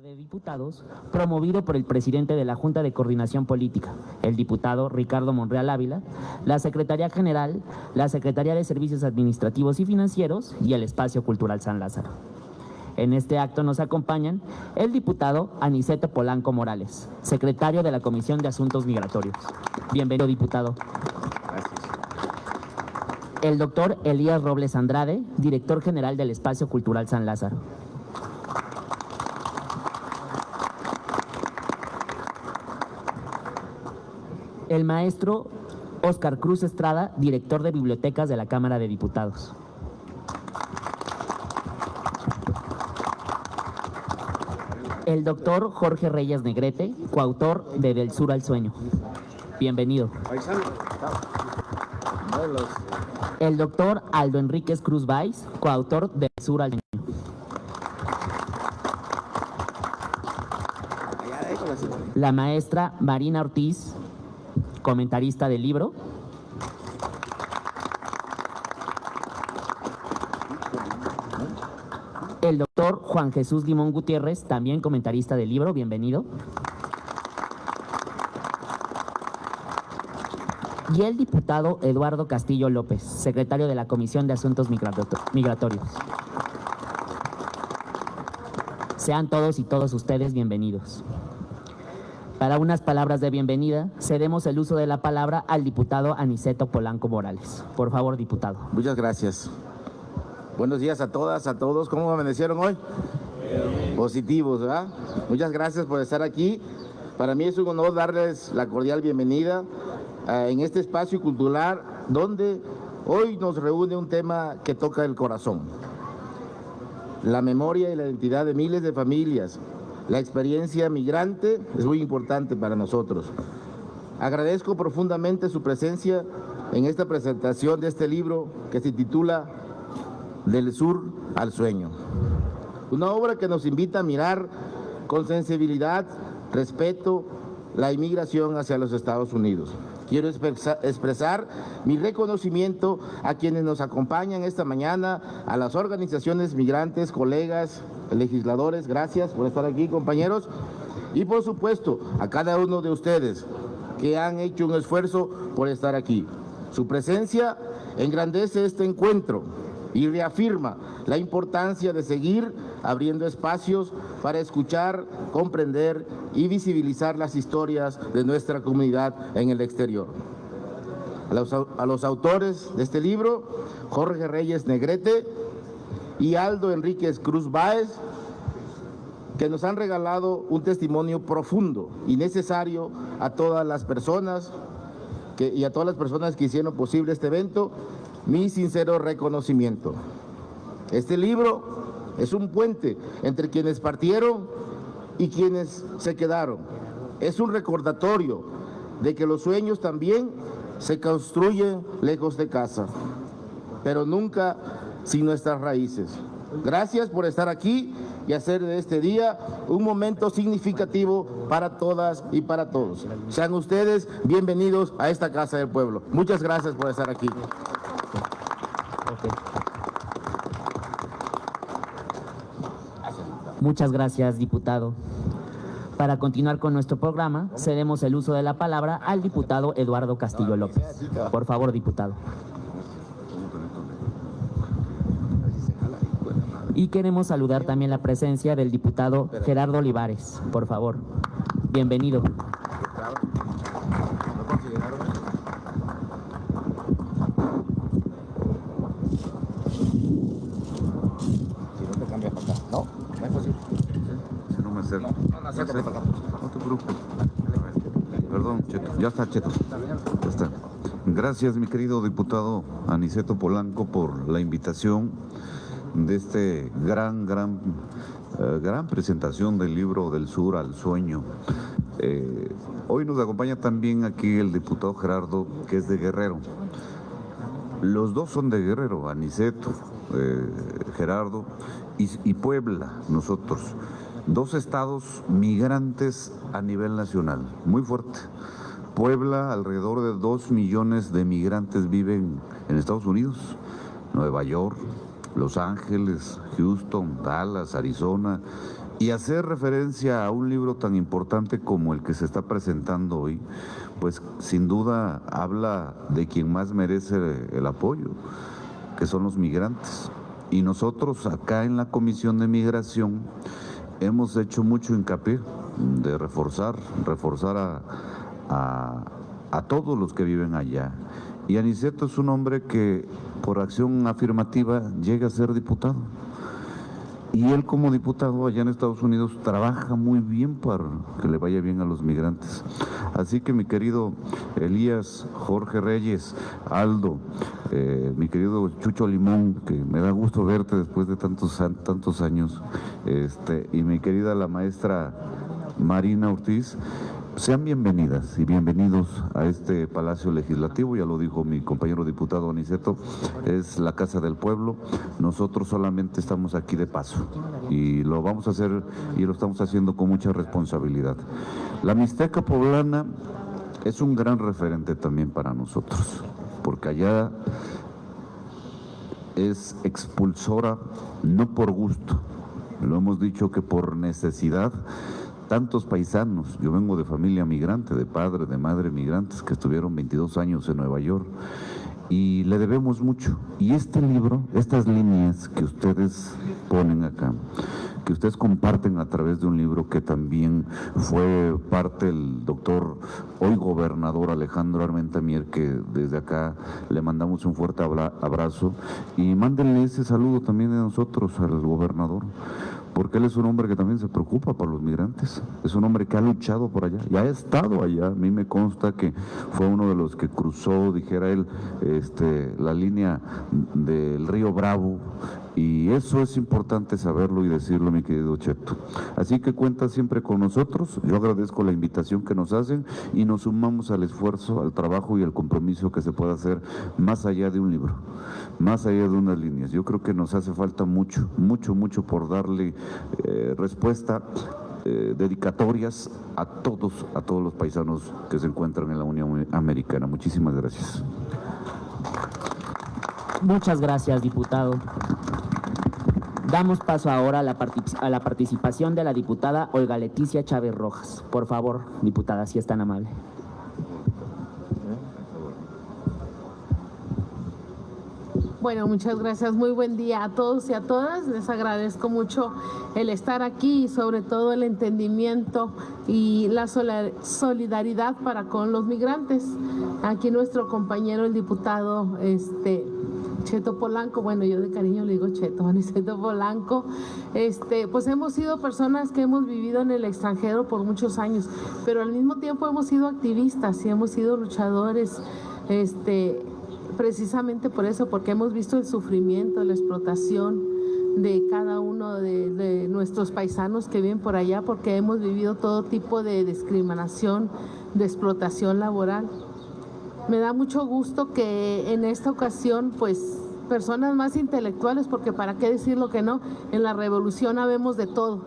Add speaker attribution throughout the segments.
Speaker 1: de Diputados, promovido por el presidente de la Junta de Coordinación Política, el diputado Ricardo Monreal Ávila, la Secretaría General, la Secretaría de Servicios Administrativos y Financieros y el Espacio Cultural San Lázaro. En este acto nos acompañan el diputado Aniceto Polanco Morales, secretario de la Comisión de Asuntos Migratorios. Bienvenido, diputado.
Speaker 2: Gracias.
Speaker 1: El doctor Elías Robles Andrade, director general del Espacio Cultural San Lázaro. El maestro Óscar Cruz Estrada, director de Bibliotecas de la Cámara de Diputados. El doctor Jorge Reyes Negrete, coautor de Del Sur al Sueño. Bienvenido. El doctor Aldo Enríquez Cruz Valls, coautor de Del Sur al Sueño. La maestra Marina Ortiz, comentarista del libro. El doctor Juan Jesús Limón Gutiérrez, también comentarista del libro. Bienvenido. Y el diputado Eduardo Castillo López, secretario de la Comisión de Asuntos Migratorios. Sean todos y todas ustedes bienvenidos. Para unas palabras de bienvenida, cedemos el uso de la palabra al diputado Aniceto Polanco Morales. Por favor, diputado.
Speaker 2: Muchas gracias. Buenos días a todas, a todos. ¿Cómo amanecieron hoy? Positivos, ¿verdad? Muchas gracias por estar aquí. Para mí es un honor darles la cordial bienvenida en este espacio cultural donde hoy nos reúne un tema que toca el corazón. La memoria y la identidad de miles de familias. La experiencia migrante es muy importante para nosotros. Agradezco profundamente su presencia en esta presentación de este libro que se titula Del Sur al Sueño. Una obra que nos invita a mirar con sensibilidad, respeto, la inmigración hacia los Estados Unidos. Quiero expresar mi reconocimiento a quienes nos acompañan esta mañana, a las organizaciones migrantes, colegas, legisladores, gracias por estar aquí, compañeros, y por supuesto a cada uno de ustedes que han hecho un esfuerzo por estar aquí. Su presencia engrandece este encuentro y reafirma la importancia de seguir abriendo espacios para escuchar, comprender y visibilizar las historias de nuestra comunidad en el exterior. A los autores de este libro, Jorge Reyes Negrete y Aldo Enríquez Cruz Valls, que nos han regalado un testimonio profundo y necesario a todas las personas que hicieron posible este evento, mi sincero reconocimiento. Este libro es un puente entre quienes partieron y quienes se quedaron. Es un recordatorio de que los sueños también se construyen lejos de casa, pero nunca sin nuestras raíces. Gracias por estar aquí y hacer de este día un momento significativo para todas y para todos. Sean ustedes bienvenidos a esta Casa del Pueblo. Muchas gracias por estar aquí.
Speaker 1: Muchas gracias, diputado. Para continuar con nuestro programa, cedemos el uso de la palabra al diputado Eduardo Castillo López. Por favor, diputado. Y queremos saludar también la presencia del diputado Gerardo Olivares. Por favor, bienvenido.
Speaker 3: No te preocupes. Perdón, Cheto. Ya está, Cheto. Ya está. Gracias, mi querido diputado Aniceto Polanco, por la invitación de este gran presentación del libro Del Sur al Sueño. Hoy nos acompaña también aquí el diputado Gerardo, que es de Guerrero. Los dos son de Guerrero, Aniceto, Gerardo y Puebla, nosotros. Dos estados migrantes a nivel nacional, muy fuerte. Puebla, alrededor de 2 millones de migrantes viven en Estados Unidos, Nueva York, Los Ángeles, Houston, Dallas, Arizona, Y hacer referencia a un libro tan importante como el que se está presentando hoy, pues sin duda habla de quien más merece el apoyo, que son los migrantes. Y nosotros acá en la Comisión de Migración hemos hecho mucho hincapié de reforzar a todos los que viven allá. Y Aniceto es un hombre que por acción afirmativa llega a ser diputado. Y él como diputado allá en Estados Unidos trabaja muy bien para que le vaya bien a los migrantes. Así que mi querido Elías, Jorge Reyes, Aldo, mi querido Chucho Limón, que me da gusto verte después de tantos años, y mi querida la maestra Marina Ortiz, sean bienvenidas y bienvenidos a este Palacio Legislativo. Ya lo dijo mi compañero diputado Aniceto, es la casa del pueblo. Nosotros solamente estamos aquí de paso y lo vamos a hacer y lo estamos haciendo con mucha responsabilidad. La Mixteca Poblana es un gran referente también para nosotros, porque allá es expulsora no por gusto, lo hemos dicho que por necesidad. Tantos paisanos, yo vengo de familia migrante, de padre, de madre migrantes que estuvieron 22 años en Nueva York y le debemos mucho. Y este libro, estas líneas que ustedes ponen acá, que ustedes comparten a través de un libro que también fue parte del doctor, hoy gobernador Alejandro Armenta Mier, que desde acá le mandamos un fuerte abrazo y mándenle ese saludo también de nosotros al gobernador, porque él es un hombre que también se preocupa por los migrantes, es un hombre que ha luchado por allá, ya ha estado allá. A mí me consta que fue uno de los que cruzó, dijera él, la línea del río Bravo, y eso es importante saberlo y decirlo, mi querido Cheto. Así que cuenta siempre con nosotros. Yo agradezco la invitación que nos hacen y nos sumamos al esfuerzo, al trabajo y al compromiso que se pueda hacer más allá de un libro, más allá de unas líneas. Yo creo que nos hace falta mucho por darle respuesta, dedicatorias a todos los paisanos que se encuentran en la Unión Americana. Muchísimas gracias.
Speaker 1: Muchas gracias, diputado. Damos paso ahora a la participación de la diputada Olga Leticia Chávez Rojas. Por favor, diputada, si es tan amable.
Speaker 4: Bueno, muchas gracias. Muy buen día a todos y a todas. Les agradezco mucho el estar aquí y sobre todo el entendimiento y la solidaridad para con los migrantes. Aquí nuestro compañero, el diputado Cheto Polanco, bueno, yo de cariño le digo Cheto, Aniceto Polanco, pues hemos sido personas que hemos vivido en el extranjero por muchos años, pero al mismo tiempo hemos sido activistas y hemos sido luchadores, precisamente por eso, porque hemos visto el sufrimiento, la explotación de cada uno de nuestros paisanos que viven por allá, porque hemos vivido todo tipo de discriminación, de explotación laboral. Me da mucho gusto que en esta ocasión, pues, personas más intelectuales, porque para qué decirlo que no, en la revolución habemos de todo.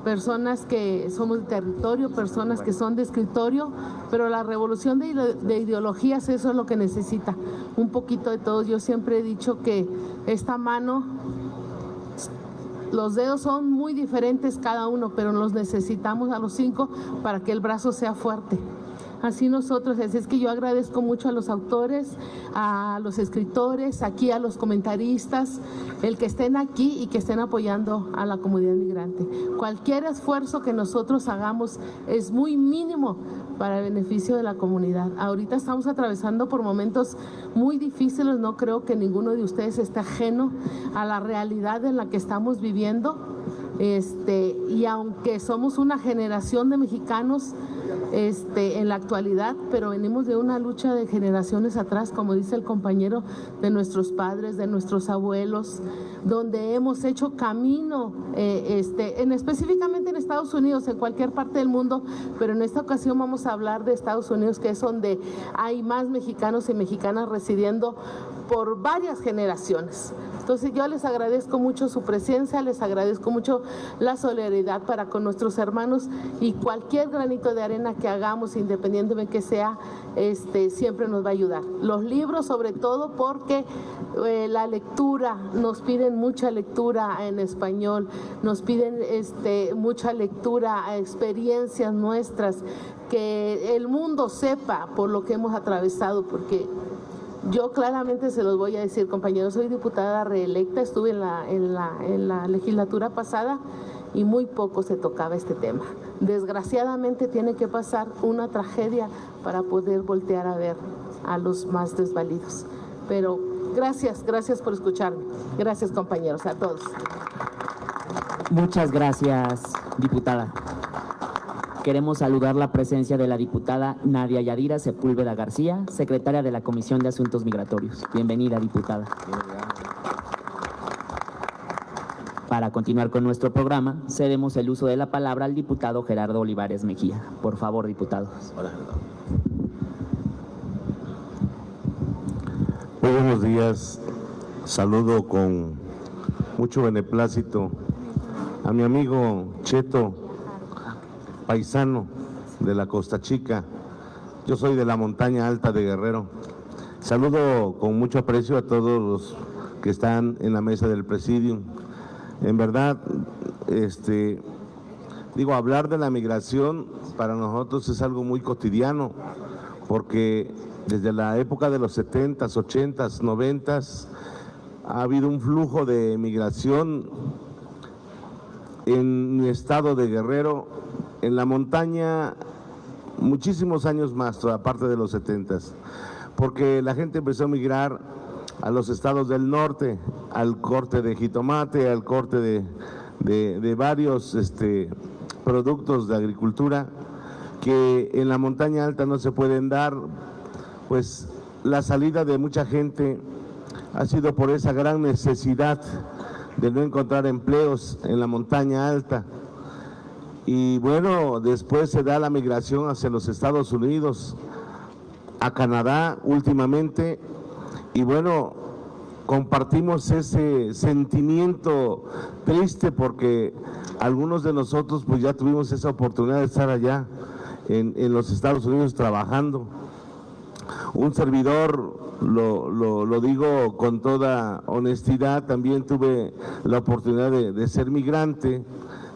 Speaker 4: Personas que somos de territorio, personas que son de escritorio, pero la revolución de ideologías, eso es lo que necesita, un poquito de todo. Yo siempre he dicho que esta mano, los dedos son muy diferentes cada uno, pero los necesitamos a los 5 para que el brazo sea fuerte. Así nosotros, así es que yo agradezco mucho a los autores, a los escritores, aquí a los comentaristas, el que estén aquí y que estén apoyando a la comunidad migrante. Cualquier esfuerzo que nosotros hagamos es muy mínimo para el beneficio de la comunidad. Ahorita estamos atravesando por momentos muy difíciles, no creo que ninguno de ustedes esté ajeno a la realidad en la que estamos viviendo. Y aunque somos una generación de mexicanos en la actualidad, pero venimos de una lucha de generaciones atrás, como dice el compañero, de nuestros padres, de nuestros abuelos, donde hemos hecho camino, específicamente en Estados Unidos, en cualquier parte del mundo, pero en esta ocasión vamos a hablar de Estados Unidos, que es donde hay más mexicanos y mexicanas residiendo por varias generaciones. Entonces yo les agradezco mucho su presencia, les agradezco mucho la solidaridad para con nuestros hermanos, y cualquier granito de arena que hagamos, independientemente que sea, siempre nos va a ayudar. Los libros sobre todo, porque la lectura, nos piden mucha lectura en español, nos piden mucha lectura, experiencias nuestras, que el mundo sepa por lo que hemos atravesado, porque yo claramente se los voy a decir, compañeros, soy diputada reelecta, estuve en la legislatura pasada y muy poco se tocaba este tema. Desgraciadamente tiene que pasar una tragedia para poder voltear a ver a los más desvalidos. Pero gracias por escucharme. Gracias, compañeros, a todos.
Speaker 1: Muchas gracias, diputada. Queremos saludar la presencia de la diputada Nadia Yadira Sepúlveda García, secretaria de la Comisión de Asuntos Migratorios. Bienvenida, diputada. Para continuar con nuestro programa, cedemos el uso de la palabra al diputado Gerardo Olivares Mejía. Por favor, diputado.
Speaker 5: Muy buenos días. Saludo con mucho beneplácito a mi amigo Cheto, paisano de la Costa Chica. Yo soy de la montaña alta de Guerrero. Saludo con mucho aprecio a todos los que están en la mesa del presidium. En verdad, hablar de la migración para nosotros es algo muy cotidiano, porque desde la época de los 70s, 80s, 90s, ha habido un flujo de migración en mi estado de Guerrero, en la montaña, muchísimos años más, aparte de los 70s, porque la gente empezó a migrar a los estados del norte, al corte de jitomate, al corte de varios productos de agricultura que en la montaña alta no se pueden dar. Pues la salida de mucha gente ha sido por esa gran necesidad de no encontrar empleos en la montaña alta. Y bueno, después se da la migración hacia los Estados Unidos, a Canadá últimamente, y bueno, compartimos ese sentimiento triste porque algunos de nosotros pues ya tuvimos esa oportunidad de estar allá en los Estados Unidos trabajando. Un servidor, lo digo con toda honestidad, también tuve la oportunidad de ser migrante,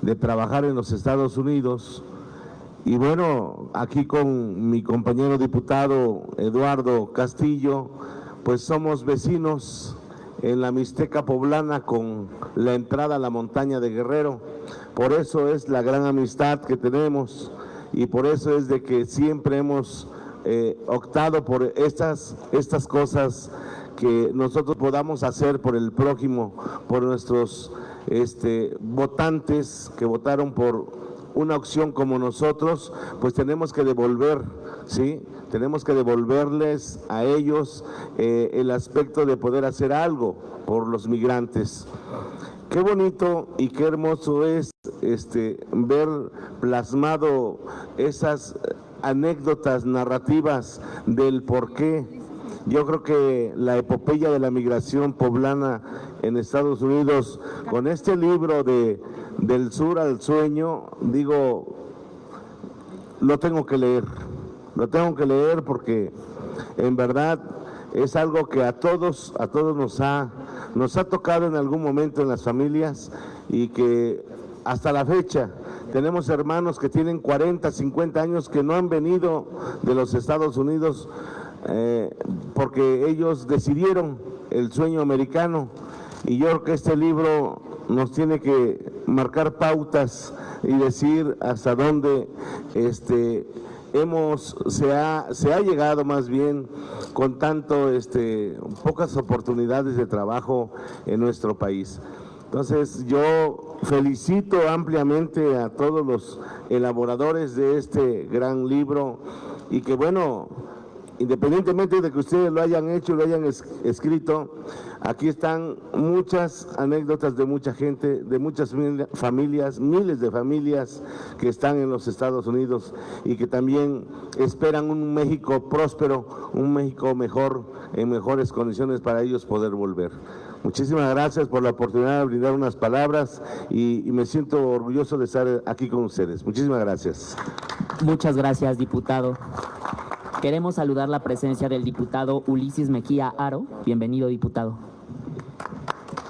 Speaker 5: de trabajar en los Estados Unidos. Y bueno, aquí con mi compañero diputado Eduardo Castillo, pues somos vecinos en la Mixteca Poblana con la entrada a la montaña de Guerrero. Por eso es la gran amistad que tenemos y por eso es de que siempre hemos optado por estas cosas que nosotros podamos hacer por el prójimo, por nuestros votantes que votaron por una opción como nosotros, pues tenemos que devolver, ¿sí? Tenemos que devolverles a ellos el aspecto de poder hacer algo por los migrantes. Qué bonito y qué hermoso es ver plasmado esas anécdotas narrativas del porqué. Yo creo que la epopeya de la migración poblana en Estados Unidos, con este libro Del Sur al Sueño, digo, lo tengo que leer porque en verdad es algo que a todos nos ha tocado en algún momento en las familias y que hasta la fecha tenemos hermanos que tienen 40, 50 años que no han venido de los Estados Unidos porque ellos decidieron el sueño americano, y yo creo que este libro nos tiene que marcar pautas y decir hasta dónde se ha llegado más bien con tanto pocas oportunidades de trabajo en nuestro país. Entonces yo felicito ampliamente a todos los elaboradores de este gran libro y que bueno, independientemente de que ustedes lo hayan hecho, lo hayan escrito, aquí están muchas anécdotas de mucha gente, de muchas familias, miles de familias que están en los Estados Unidos y que también esperan un México próspero, un México mejor, en mejores condiciones para ellos poder volver. Muchísimas gracias por la oportunidad de brindar unas palabras y me siento orgulloso de estar aquí con ustedes. Muchísimas gracias.
Speaker 1: Muchas gracias, diputado. Queremos saludar la presencia del diputado Ulises Mejía Aro, bienvenido, diputado.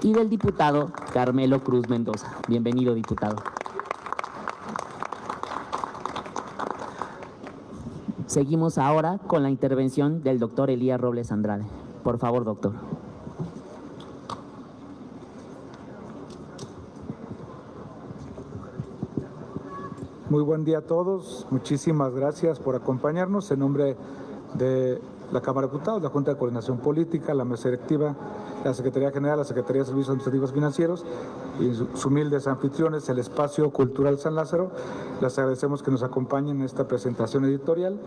Speaker 1: Y del diputado Carmelo Cruz Mendoza, bienvenido, diputado. Seguimos ahora con la intervención del doctor Elías Robles Andrade. Por favor, doctor.
Speaker 6: Muy buen día a todos, muchísimas gracias por acompañarnos en nombre de la Cámara de Diputados, la Junta de Coordinación Política, la Mesa Directiva, la Secretaría General, la Secretaría de Servicios Administrativos Financieros y sus humildes anfitriones, el Espacio Cultural San Lázaro. Les agradecemos que nos acompañen en esta presentación editorial.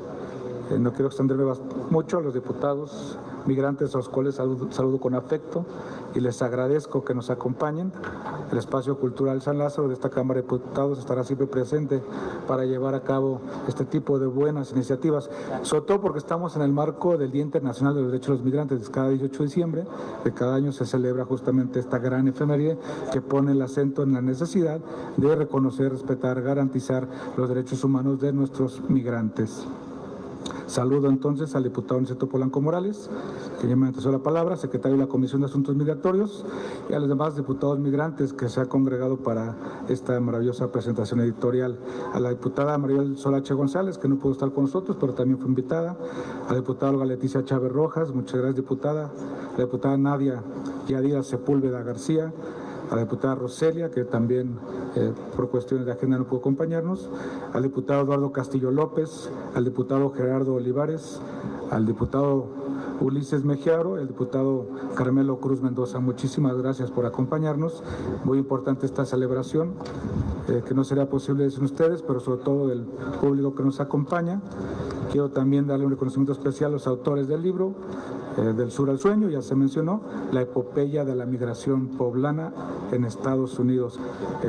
Speaker 6: No quiero extenderme mucho a los diputados migrantes, a los cuales saludo con afecto y les agradezco que nos acompañen. El Espacio Cultural San Lázaro de esta Cámara de Diputados estará siempre presente para llevar a cabo este tipo de buenas iniciativas, sobre todo porque estamos en el marco del Día Internacional de los Derechos de los Migrantes. Cada 18 de diciembre de cada año se celebra justamente esta gran efeméride que pone el acento en la necesidad de reconocer, respetar, garantizar los derechos humanos de nuestros migrantes. Saludo entonces al diputado Aniceto Polanco Morales, que ya me antecedió la palabra, secretario de la Comisión de Asuntos Migratorios, y a los demás diputados migrantes que se han congregado para esta maravillosa presentación editorial. A la diputada Maribel Solache González, que no pudo estar con nosotros, pero también fue invitada. A la diputada Olga Leticia Chávez Rojas, muchas gracias, diputada. A la diputada Nadia Yadira Sepúlveda García. A la diputada Roselia, que también por cuestiones de agenda no pudo acompañarnos, al diputado Eduardo Castillo López, al diputado Gerardo Olivares, al diputado Ulises Mejiaro, el diputado Carmelo Cruz Mendoza. Muchísimas gracias por acompañarnos. Muy importante esta celebración, que no sería posible sin ustedes, pero sobre todo del público que nos acompaña. Quiero también darle un reconocimiento especial a los autores del libro, Del Sur al Sueño, ya se mencionó, la epopeya de la migración poblana en Estados Unidos.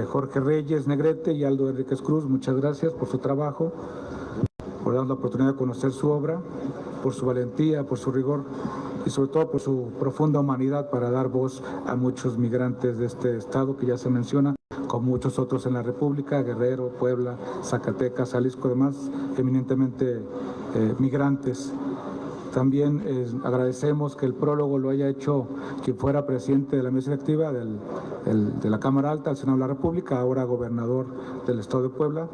Speaker 6: Jorge Reyes Negrete y Aldo Enríquez Cruz, muchas gracias por su trabajo, por darnos la oportunidad de conocer su obra, por su valentía, por su rigor y sobre todo por su profunda humanidad para dar voz a muchos migrantes de este estado que ya se menciona, con muchos otros en la República, Guerrero, Puebla, Zacatecas, Jalisco, además eminentemente migrantes. También agradecemos que el prólogo lo haya hecho quien fuera presidente de la mesa directiva de la Cámara Alta, el Senado de la República, ahora gobernador del Estado de Puebla,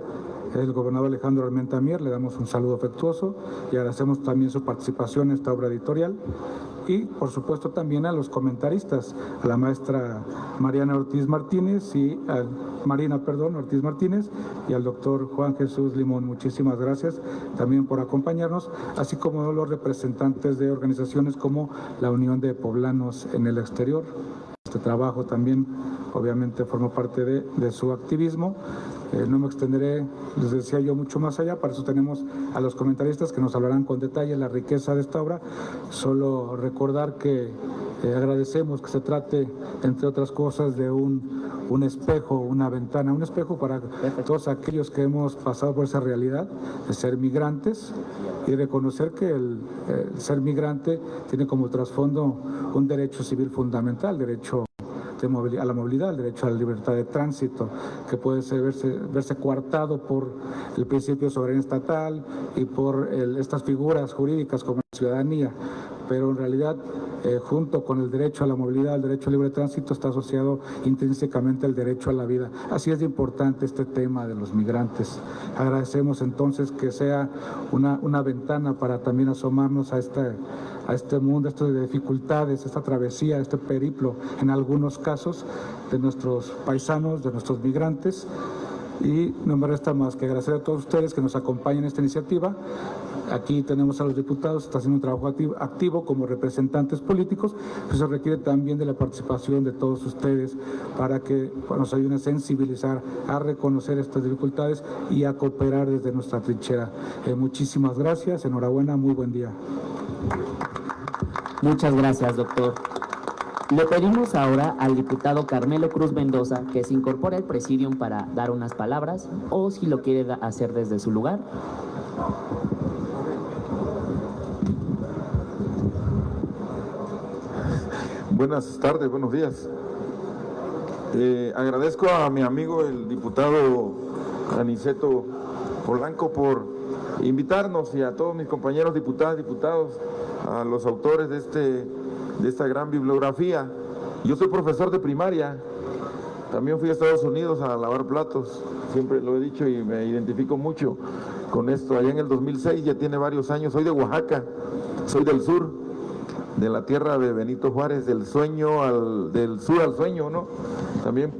Speaker 6: el gobernador Alejandro Armenta Mier. Le damos un saludo afectuoso y agradecemos también su participación en esta obra editorial. Y, por supuesto, también a los comentaristas, a la maestra Marina Ortiz Martínez y al doctor Juan Jesús Limón. Muchísimas gracias también por acompañarnos, así como los representantes de organizaciones como la Unión de Poblanos en el Exterior. Este trabajo también, obviamente, forma parte de su activismo. No me extenderé, les decía yo, mucho más allá. Para eso tenemos a los comentaristas que nos hablarán con detalle la riqueza de esta obra. Solo recordar que agradecemos que se trate, entre otras cosas, de un espejo, una ventana, un espejo para todos aquellos que hemos pasado por esa realidad de ser migrantes y reconocer que el ser migrante tiene como trasfondo un derecho civil fundamental, derecho a la movilidad, el derecho a la libertad de tránsito, que puede verse coartado por el principio de soberanía estatal y por estas figuras jurídicas como la ciudadanía, pero en realidad junto con el derecho a la movilidad, el derecho al libre tránsito, está asociado intrínsecamente el derecho a la vida. Así es de importante este tema de los migrantes. Agradecemos entonces que sea una ventana para también asomarnos a este mundo, a estas dificultades, esta travesía, este periplo, en algunos casos, de nuestros paisanos, de nuestros migrantes. Y no me resta más que agradecer a todos ustedes que nos acompañan en esta iniciativa. Aquí tenemos a los diputados, está haciendo un trabajo activo como representantes políticos, pero se requiere también de la participación de todos ustedes para que nos ayuden a sensibilizar, a reconocer estas dificultades y a cooperar desde nuestra trinchera. Muchísimas gracias, enhorabuena, muy buen día.
Speaker 1: Muchas gracias, doctor. Le pedimos ahora al diputado Carmelo Cruz Mendoza que se incorpore al presidium para dar unas palabras, o si lo quiere hacer desde su lugar.
Speaker 7: Buenas tardes, buenos días. Agradezco a mi amigo el diputado Aniceto Polanco por invitarnos, y a todos mis compañeros diputados, a los autores de esta gran bibliografía. Yo soy profesor de primaria, también fui a Estados Unidos a lavar platos, siempre lo he dicho y me identifico mucho con esto. Allá en el 2006, ya tiene varios años, soy de Oaxaca, soy del sur, de la tierra de Benito Juárez, del sur al sueño, ¿no? También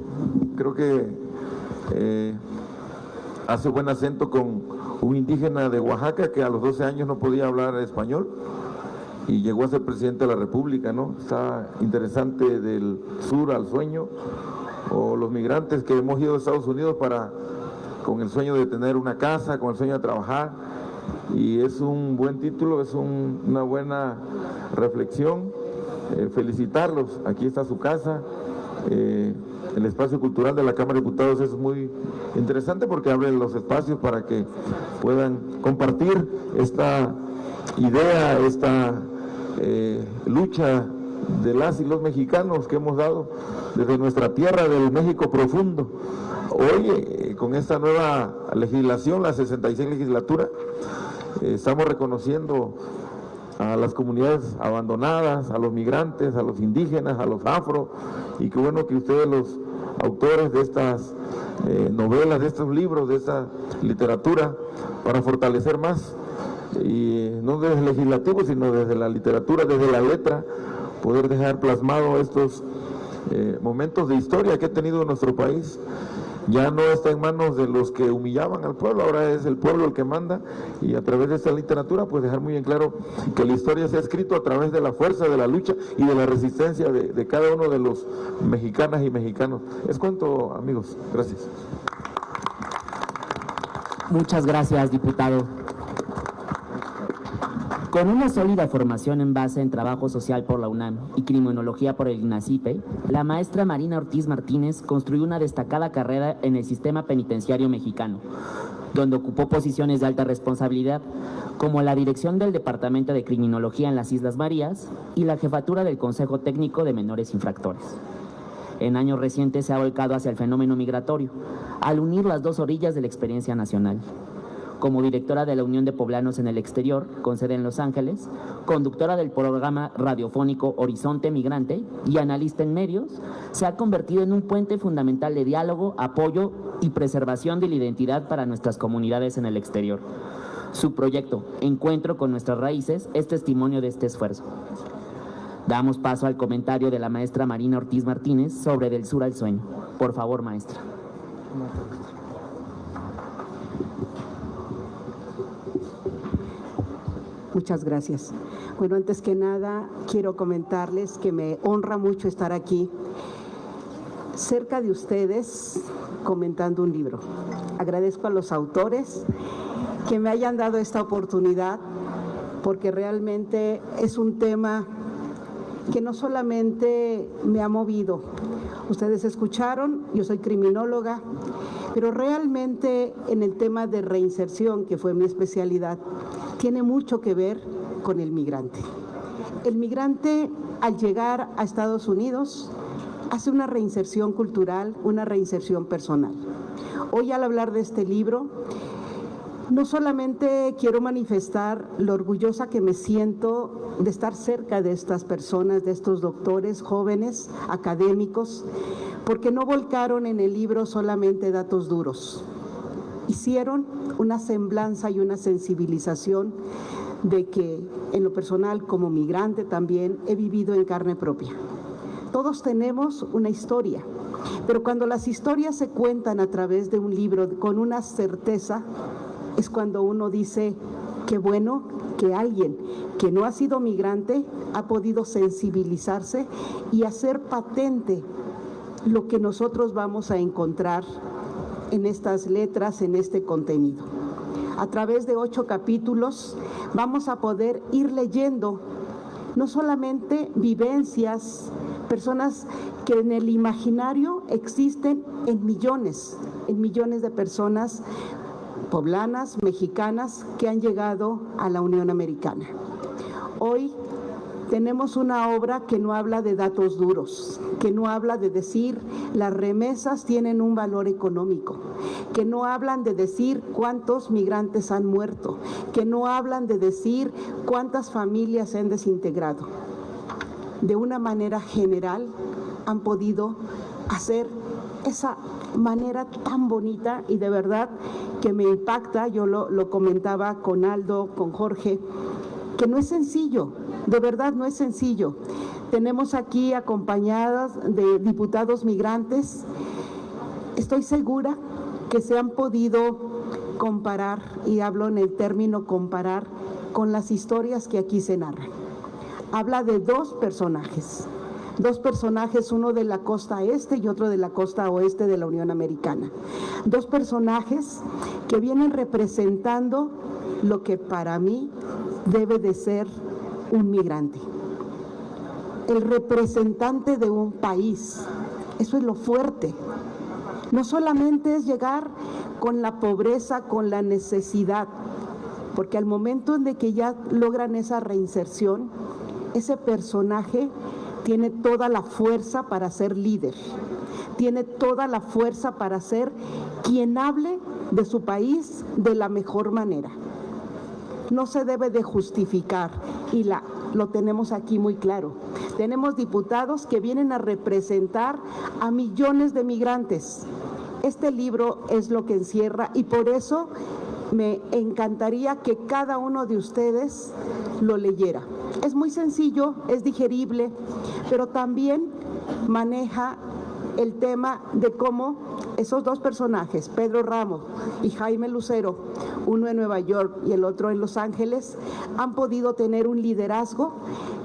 Speaker 7: creo que hace buen acento con un indígena de Oaxaca que a los 12 años no podía hablar español y llegó a ser presidente de la República, ¿no? Está interesante, del sur al sueño, o los migrantes que hemos ido a Estados Unidos con el sueño de tener una casa, con el sueño de trabajar, y es un buen título, es una buena reflexión. Felicitarlos, aquí está su casa. El espacio cultural de la Cámara de Diputados es muy interesante porque abre los espacios para que puedan compartir esta idea, esta lucha de las y los mexicanos que hemos dado desde nuestra tierra del México profundo. Hoy, con esta nueva legislación, la 66 legislatura, estamos reconociendo a las comunidades abandonadas, a los migrantes, a los indígenas, a los afro, y qué bueno que ustedes, los autores de estas novelas, de estos libros, de esta literatura, para fortalecer más, y no desde el legislativo, sino desde la literatura, desde la letra, poder dejar plasmado estos momentos de historia que ha tenido nuestro país. Ya no está en manos de los que humillaban al pueblo, ahora es el pueblo el que manda, y a través de esta literatura pues dejar muy en claro que la historia se ha escrito a través de la fuerza, de la lucha y de la resistencia de cada uno de los mexicanas y mexicanos. Es cuanto, amigos. Gracias.
Speaker 1: Muchas gracias, diputado. Con una sólida formación en base en trabajo social por la UNAM y criminología por el INACIPE, la maestra Marina Ortiz Martínez construyó una destacada carrera en el sistema penitenciario mexicano, donde ocupó posiciones de alta responsabilidad, como la dirección del Departamento de Criminología en las Islas Marías y la jefatura del Consejo Técnico de Menores Infractores. En años recientes se ha volcado hacia el fenómeno migratorio, al unir las dos orillas de la experiencia nacional. Como directora de la Unión de Poblanos en el Exterior, con sede en Los Ángeles, conductora del programa radiofónico Horizonte Migrante y analista en medios, se ha convertido en un puente fundamental de diálogo, apoyo y preservación de la identidad para nuestras comunidades en el exterior. Su proyecto, Encuentro con Nuestras Raíces, es testimonio de este esfuerzo. Damos paso al comentario de la maestra Marina Ortiz Martínez sobre Del Sur al Sueño. Por favor, maestra.
Speaker 8: Muchas gracias. Bueno, antes que nada, quiero comentarles que me honra mucho estar aquí, cerca de ustedes, comentando un libro. Agradezco a los autores que me hayan dado esta oportunidad, porque realmente es un tema que no solamente me ha movido. Ustedes escucharon, yo soy criminóloga, pero realmente en el tema de reinserción, que fue mi especialidad, tiene mucho que ver con el migrante. El migrante, al llegar a Estados Unidos, hace una reinserción cultural, una reinserción personal. Hoy, al hablar de este libro, no solamente quiero manifestar lo orgullosa que me siento de estar cerca de estas personas, de estos doctores jóvenes, académicos, porque no volcaron en el libro solamente datos duros. Hicieron una semblanza y una sensibilización de que, en lo personal, como migrante también, he vivido en carne propia. Todos tenemos una historia Pero cuando las historias se cuentan a través de un libro con una certeza, es cuando uno dice, qué bueno que alguien que no ha sido migrante ha podido sensibilizarse y hacer patente lo que nosotros vamos a encontrar en estas letras, en este contenido. A través de 8 capítulos vamos a poder ir leyendo no solamente vivencias, personas que en el imaginario existen en millones de personas poblanas, mexicanas, que han llegado a la Unión Americana. Hoy tenemos una obra que no habla de datos duros, que no habla de decir las remesas tienen un valor económico, que no hablan de decir cuántos migrantes han muerto, que no hablan de decir cuántas familias se han desintegrado. De una manera general han podido hacer esa manera tan bonita y de verdad que me impacta. Yo lo comentaba con Aldo, con Jorge, que no es sencillo, de verdad no es sencillo. Tenemos aquí acompañadas de diputados migrantes. Estoy segura que se han podido comparar, y hablo en el término comparar, con las historias que aquí se narran. Habla de dos personajes, uno de la costa este y otro de la costa oeste de la Unión Americana. Dos personajes que vienen representando lo que para mí debe de ser un migrante. El representante de un país, eso es lo fuerte. No solamente es llegar con la pobreza, con la necesidad, porque al momento en de que ya logran esa reinserción, ese personaje tiene toda la fuerza para ser líder, tiene toda la fuerza para ser quien hable de su país de la mejor manera. No se debe de justificar y lo tenemos aquí muy claro. Tenemos diputados que vienen a representar a millones de migrantes. Este libro es lo que encierra y por eso me encantaría que cada uno de ustedes lo leyera. Es muy sencillo, es digerible, pero también maneja el tema de cómo esos dos personajes, Pedro Ramos y Jaime Lucero, uno en Nueva York y el otro en Los Ángeles, han podido tener un liderazgo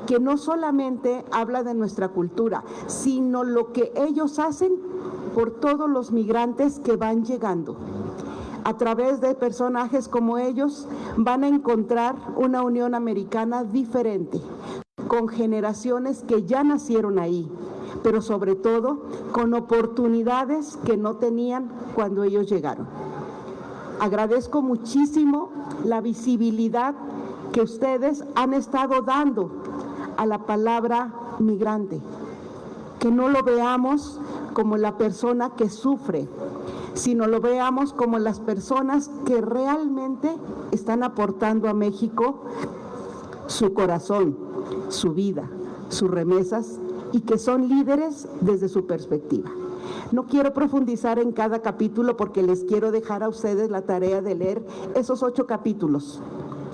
Speaker 8: que no solamente habla de nuestra cultura, sino lo que ellos hacen por todos los migrantes que van llegando. A través de personajes como ellos van a encontrar una Unión Americana diferente, con generaciones que ya nacieron ahí, pero sobre todo con oportunidades que no tenían cuando ellos llegaron. Agradezco muchísimo la visibilidad que ustedes han estado dando a la palabra migrante, que no lo veamos como la persona que sufre, sino lo veamos como las personas que realmente están aportando a México su corazón, su vida, sus remesas y que son líderes desde su perspectiva. No quiero profundizar en cada capítulo porque les quiero dejar a ustedes la tarea de leer esos 8 capítulos.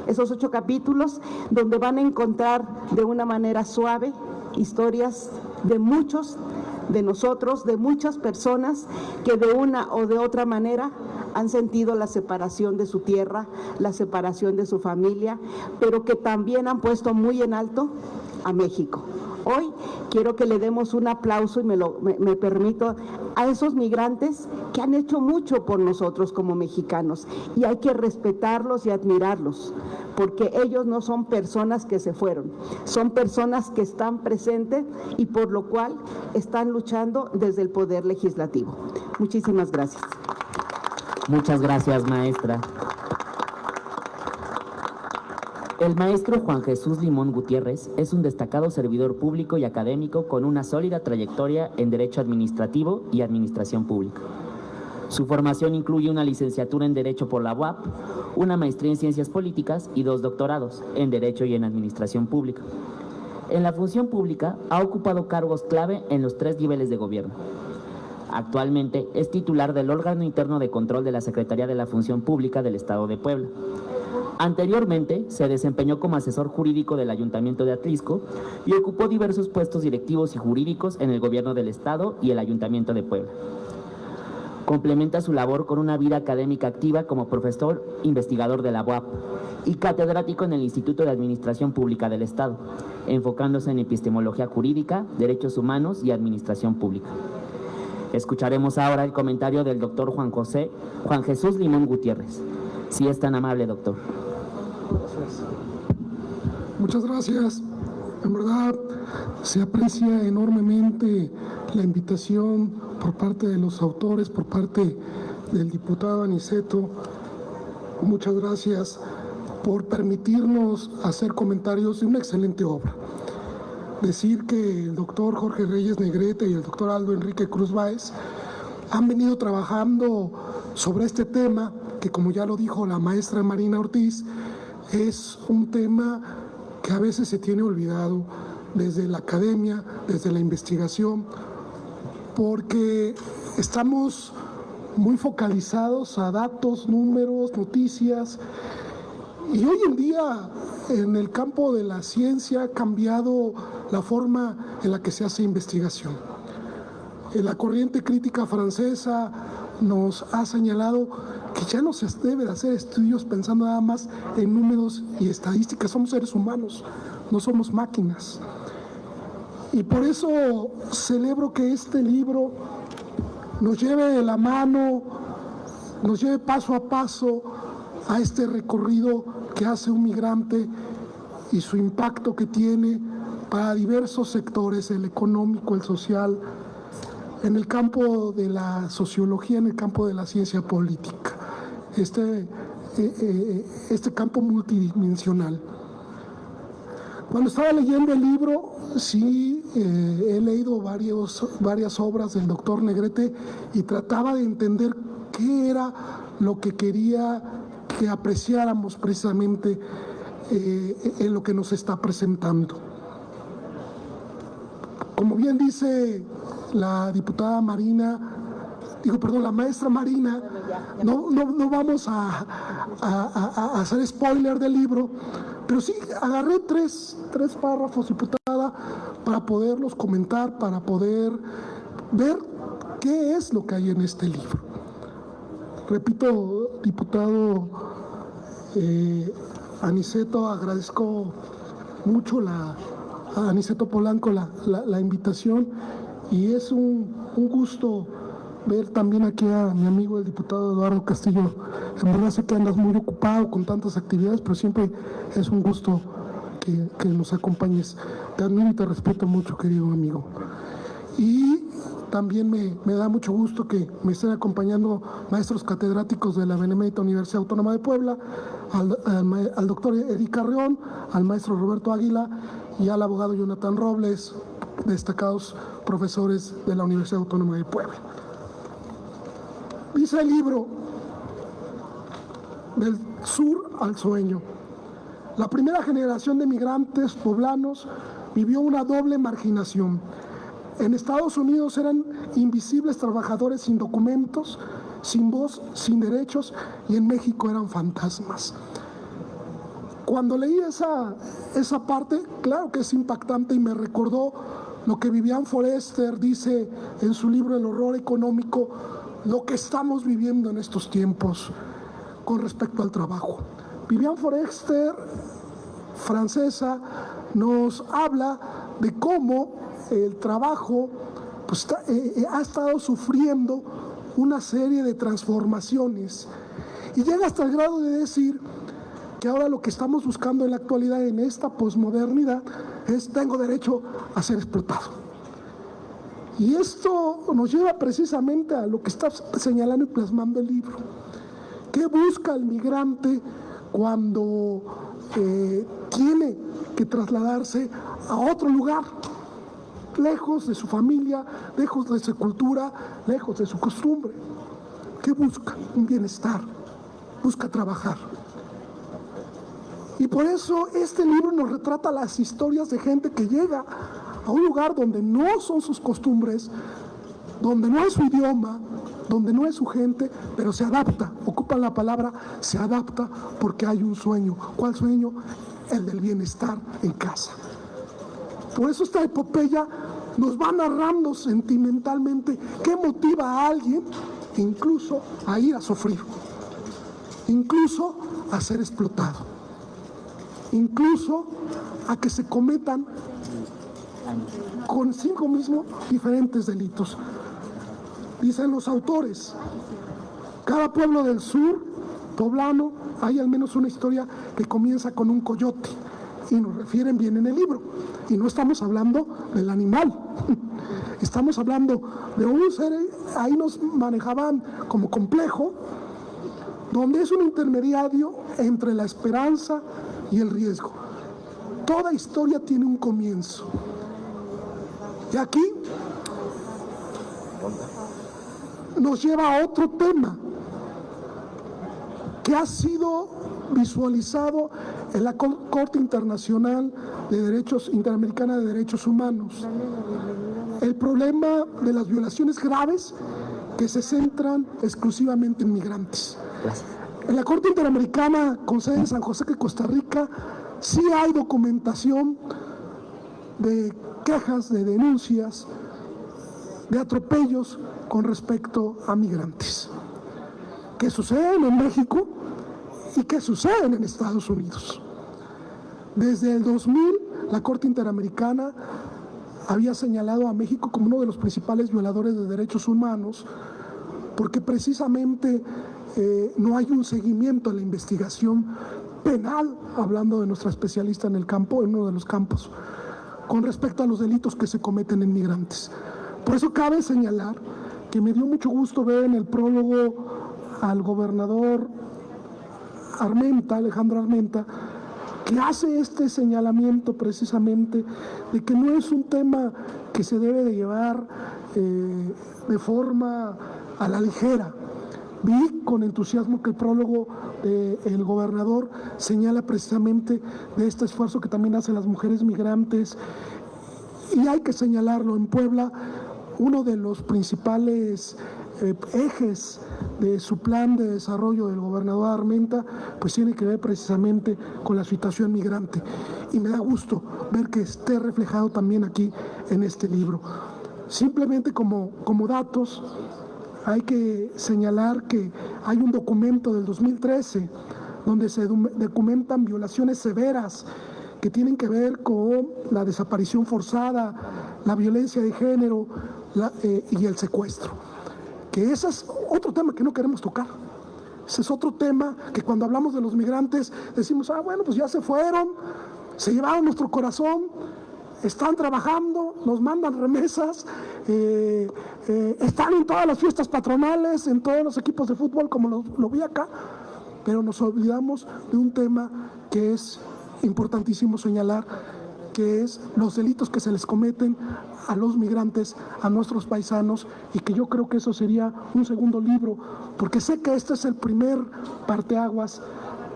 Speaker 8: Esos 8 capítulos donde van a encontrar de una manera suave historias de muchos de nosotros, de muchas personas que de una o de otra manera han sentido la separación de su tierra, la separación de su familia, pero que también han puesto muy en alto a México. Hoy quiero que le demos un aplauso y me permito a esos migrantes que han hecho mucho por nosotros como mexicanos y hay que respetarlos y admirarlos porque ellos no son personas que se fueron, son personas que están presentes y por lo cual están luchando desde el Poder Legislativo. Muchísimas gracias.
Speaker 1: Muchas gracias, maestra. El maestro Juan Jesús Limón Gutiérrez es un destacado servidor público y académico con una sólida trayectoria en Derecho Administrativo y Administración Pública. Su formación incluye una licenciatura en Derecho por la UAP, una maestría en Ciencias Políticas y 2 doctorados en Derecho y en Administración Pública. En la función pública ha ocupado cargos clave en los 3 niveles de gobierno. Actualmente es titular del órgano interno de control de la Secretaría de la Función Pública del Estado de Puebla. Anteriormente se desempeñó como asesor jurídico del Ayuntamiento de Atlisco y ocupó diversos puestos directivos y jurídicos en el Gobierno del Estado y el Ayuntamiento de Puebla. Complementa su labor con una vida académica activa como profesor investigador de la UAP y catedrático en el Instituto de Administración Pública del Estado, enfocándose en epistemología jurídica, derechos humanos y administración pública. Escucharemos ahora el comentario del doctor Juan Jesús Limón Gutiérrez. Si es tan amable, doctor.
Speaker 9: Muchas gracias. En verdad, se aprecia enormemente la invitación por parte de los autores, por parte del diputado Aniceto. Muchas gracias por permitirnos hacer comentarios de una excelente obra. Decir que el doctor Jorge Reyes Negrete y el doctor Aldo Enrique Cruz Báez han venido trabajando sobre este tema, que como ya lo dijo la maestra Marina Ortiz, es un tema que a veces se tiene olvidado desde la academia, desde la investigación, porque estamos muy focalizados a datos, números, noticias, y hoy en día en el campo de la ciencia ha cambiado la forma en la que se hace investigación. La corriente crítica francesa nos ha señalado que ya no se debe de hacer estudios pensando nada más en números y estadísticas. Somos seres humanos, no somos máquinas. Y por eso celebro que este libro nos lleve de la mano, nos lleve paso a paso a este recorrido que hace un migrante y su impacto que tiene para diversos sectores, el económico, el social, en el campo de la sociología, en el campo de la ciencia política, este campo multidimensional. Cuando estaba leyendo el libro, sí, he leído varias obras del doctor Negrete y trataba de entender qué era lo que quería que apreciáramos precisamente en lo que nos está presentando. Como bien dice la diputada Marina, la maestra Marina, no vamos a hacer spoiler del libro, pero sí agarré tres párrafos, diputada, para poderlos comentar, para poder ver qué es lo que hay en este libro. Repito, diputado Aniceto, agradezco mucho a Aniceto Polanco la invitación, y es un gusto ver también aquí a mi amigo el diputado Eduardo Castillo. En verdad sé que andas muy ocupado con tantas actividades, pero siempre es un gusto que nos acompañes. Te admiro y te respeto mucho, querido amigo. Y también me da mucho gusto que me estén acompañando maestros catedráticos de la Benemérita Universidad Autónoma de Puebla, al doctor Eric Carrión, al maestro Roberto Águila y al abogado Jonathan Robles, destacados profesores de la Universidad Autónoma de Puebla. Dice el libro, Del sur al sueño. La primera generación de migrantes poblanos vivió una doble marginación. En Estados Unidos eran invisibles trabajadores sin documentos, sin voz, sin derechos, y en México eran fantasmas. Cuando leí esa parte, claro que es impactante y me recordó lo que Vivian Forester dice en su libro El horror económico, lo que estamos viviendo en estos tiempos con respecto al trabajo. Vivian Forester, francesa, nos habla de cómo el trabajo ha estado sufriendo una serie de transformaciones, y llega hasta el grado de decir que ahora lo que estamos buscando en la actualidad, en esta posmodernidad, es: tengo derecho a ser explotado. Y esto nos lleva precisamente a lo que está señalando y plasmando el libro. ¿Qué busca el migrante cuando tiene que trasladarse a otro lugar, lejos de su familia, lejos de su cultura, lejos de su costumbre? ¿Qué busca? Un bienestar, busca trabajar. Y por eso este libro nos retrata las historias de gente que llega a un lugar donde no son sus costumbres, donde no es su idioma, donde no es su gente, pero se adapta, ocupan la palabra, se adapta porque hay un sueño. ¿Cuál sueño? El del bienestar en casa. Por eso esta epopeya nos va narrando sentimentalmente qué motiva a alguien incluso a ir a sufrir, incluso a ser explotado, incluso a que se cometan consigo mismo diferentes delitos. Dicen los autores, cada pueblo del sur poblano hay al menos una historia que comienza con un coyote, y nos refieren bien en el libro, y no estamos hablando del animal, estamos hablando de un ser, ahí nos manejaban como complejo, donde es un intermediario entre la esperanza y el riesgo. Toda historia tiene un comienzo. Y aquí nos lleva a otro tema que ha sido visualizado en la Corte Internacional de Derechos Interamericana de Derechos Humanos. El problema de las violaciones graves que se centran exclusivamente en migrantes. En la Corte Interamericana con sede en San José de Costa Rica sí hay documentación de quejas, de denuncias, de atropellos con respecto a migrantes que suceden en México y que suceden en Estados Unidos. Desde el 2000, la Corte Interamericana había señalado a México como uno de los principales violadores de derechos humanos, porque precisamente no hay un seguimiento a la investigación penal, hablando de nuestra especialista en el campo, en uno de los campos, con respecto a los delitos que se cometen en migrantes. Por eso cabe señalar que me dio mucho gusto ver en el prólogo al gobernador Armenta, Alejandro Armenta, que hace este señalamiento precisamente de que no es un tema que se debe de llevar de forma a la ligera. Vi con entusiasmo que el prólogo del gobernador señala precisamente de este esfuerzo que también hacen las mujeres migrantes, y hay que señalarlo. En Puebla, uno de los principales ejes de su plan de desarrollo del gobernador Armenta, pues tiene que ver precisamente con la situación migrante, y me da gusto ver que esté reflejado también aquí en este libro. Simplemente como datos, hay que señalar que hay un documento del 2013 donde se documentan violaciones severas que tienen que ver con la desaparición forzada, la violencia de género y el secuestro. Que ese es otro tema que no queremos tocar. Ese es otro tema que cuando hablamos de los migrantes decimos, bueno, pues ya se fueron, se llevaron nuestro corazón, están trabajando, nos mandan remesas, están en todas las fiestas patronales, en todos los equipos de fútbol, como lo vi acá, pero nos olvidamos de un tema que es importantísimo señalar, que es los delitos que se les cometen a los migrantes, a nuestros paisanos, y que yo creo que eso sería un segundo libro, porque sé que este es el primer parteaguas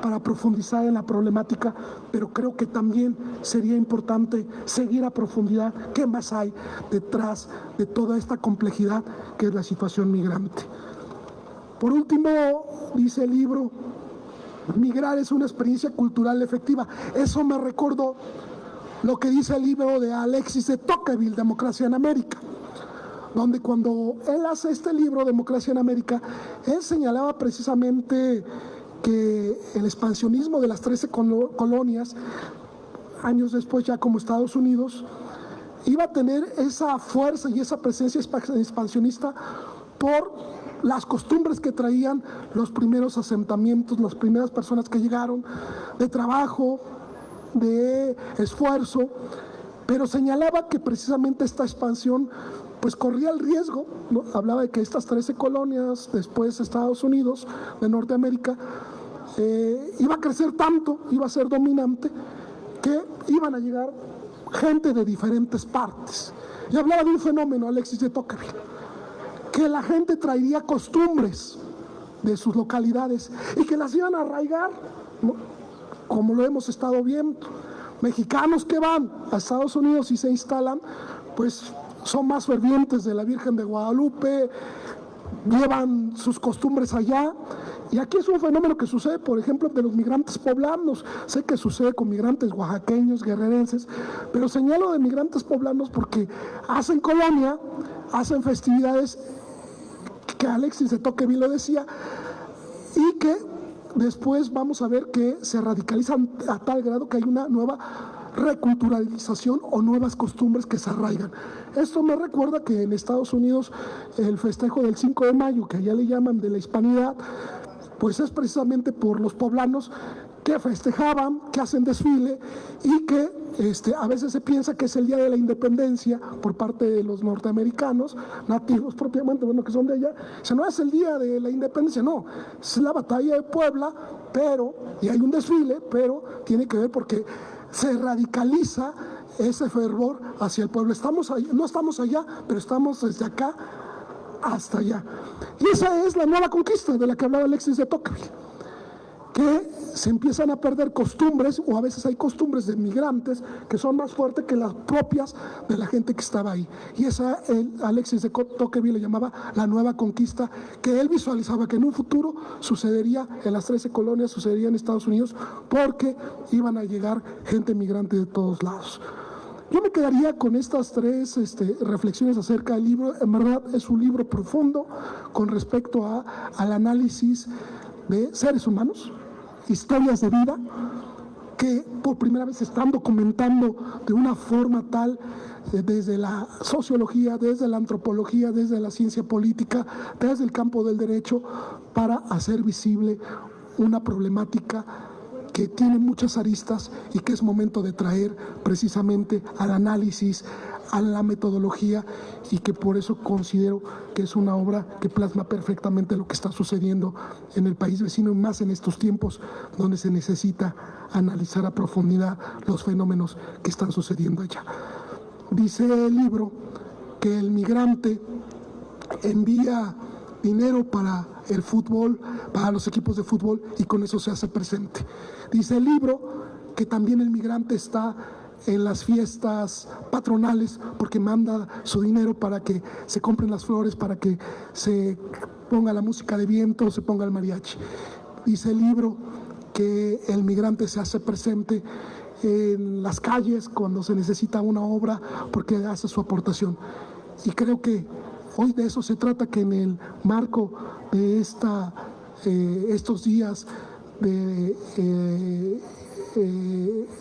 Speaker 9: para profundizar en la problemática, pero creo que también sería importante seguir a profundidad qué más hay detrás de toda esta complejidad que es la situación migrante. Por último, dice el libro, migrar es una experiencia cultural efectiva. Eso me recordó lo que dice el libro de Alexis de Tocqueville, Democracia en América, donde cuando él hace este libro, Democracia en América, él señalaba precisamente que el expansionismo de las 13 colonias, años después ya como Estados Unidos, iba a tener esa fuerza y esa presencia expansionista por las costumbres que traían los primeros asentamientos, las primeras personas que llegaron, de trabajo, de esfuerzo, pero señalaba que precisamente esta expansión pues corría el riesgo, ¿no? Hablaba de que estas 13 colonias, después Estados Unidos de Norteamérica, iba a crecer tanto, iba a ser dominante, que iban a llegar gente de diferentes partes. Y hablaba de un fenómeno, Alexis de Tocqueville, que la gente traería costumbres de sus localidades y que las iban a arraigar, ¿no? Como lo hemos estado viendo. Mexicanos que van a Estados Unidos y se instalan, pues son más fervientes de la Virgen de Guadalupe, llevan sus costumbres allá. Y aquí es un fenómeno que sucede, por ejemplo, de los migrantes poblanos. Sé que sucede con migrantes oaxaqueños, guerrerenses, pero señalo de migrantes poblanos porque hacen colonia, hacen festividades, que Alexis de Tocqueville lo decía, y que después vamos a ver que se radicalizan a tal grado que hay una nueva reculturalización o nuevas costumbres que se arraigan. Esto me recuerda que en Estados Unidos el festejo del 5 de mayo, que allá le llaman de la hispanidad, pues es precisamente por los poblanos que festejaban, que hacen desfile y que a veces se piensa que es el día de la independencia por parte de los norteamericanos, nativos propiamente, bueno, que son de allá. O sea, no es el día de la independencia, no, es la batalla de Puebla, y hay un desfile, pero tiene que ver porque se radicaliza ese fervor hacia el pueblo. No estamos allá, pero estamos desde acá hasta allá. Y esa es la nueva conquista de la que hablaba Alexis de Tocqueville, que se empiezan a perder costumbres, o a veces hay costumbres de migrantes que son más fuertes que las propias de la gente que estaba ahí. Y esa Alexis de Tocqueville le llamaba la nueva conquista, que él visualizaba que en un futuro sucedería en las 13 colonias, sucedería en Estados Unidos, porque iban a llegar gente migrante de todos lados. Yo me quedaría con estas tres reflexiones acerca del libro. En verdad es un libro profundo con respecto al análisis de seres humanos, historias de vida, que por primera vez se están documentando de una forma tal, desde la sociología, desde la antropología, desde la ciencia política, desde el campo del derecho, para hacer visible una problemática que tiene muchas aristas y que es momento de traer precisamente al análisis, a la metodología, y que por eso considero que es una obra que plasma perfectamente lo que está sucediendo en el país vecino, y más en estos tiempos donde se necesita analizar a profundidad los fenómenos que están sucediendo allá. Dice el libro que el migrante envía dinero para el fútbol, para los equipos de fútbol, y con eso se hace presente. Dice el libro que también el migrante está en las fiestas patronales porque manda su dinero para que se compren las flores, para que se ponga la música de viento, se ponga el mariachi. Dice el libro que el migrante se hace presente en las calles cuando se necesita una obra porque hace su aportación. Y creo que hoy de eso se trata, que en el marco de estos días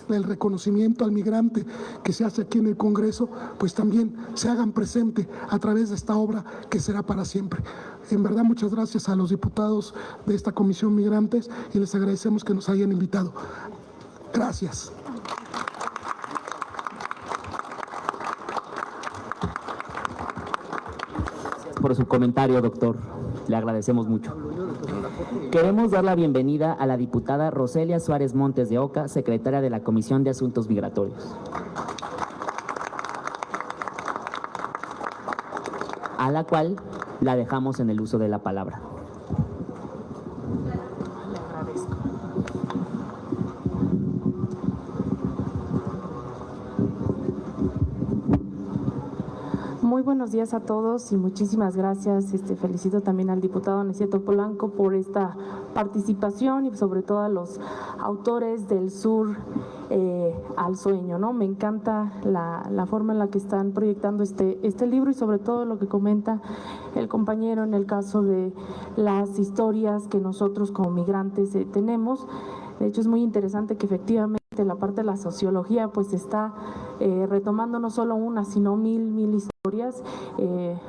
Speaker 9: del reconocimiento al migrante que se hace aquí en el Congreso, pues también se hagan presente a través de esta obra que será para siempre. En verdad, muchas gracias a los diputados de esta Comisión Migrantes y les agradecemos que nos hayan invitado. Gracias.
Speaker 1: Por su comentario, doctor. Le agradecemos mucho. Queremos dar la bienvenida a la diputada Roselia Suárez Montes de Oca, secretaria de la Comisión de Asuntos Migratorios, a la cual la dejamos en el uso de la palabra.
Speaker 10: Muy buenos días a todos y muchísimas gracias. Felicito también al diputado Aniceto Polanco por esta participación y sobre todo a los autores del Sur al Sueño, ¿no? Me encanta la forma en la que están proyectando este libro y sobre todo lo que comenta el compañero en el caso de las historias que nosotros como migrantes tenemos. De hecho, es muy interesante que efectivamente la parte de la sociología pues está retomando no solo una, sino mil historias.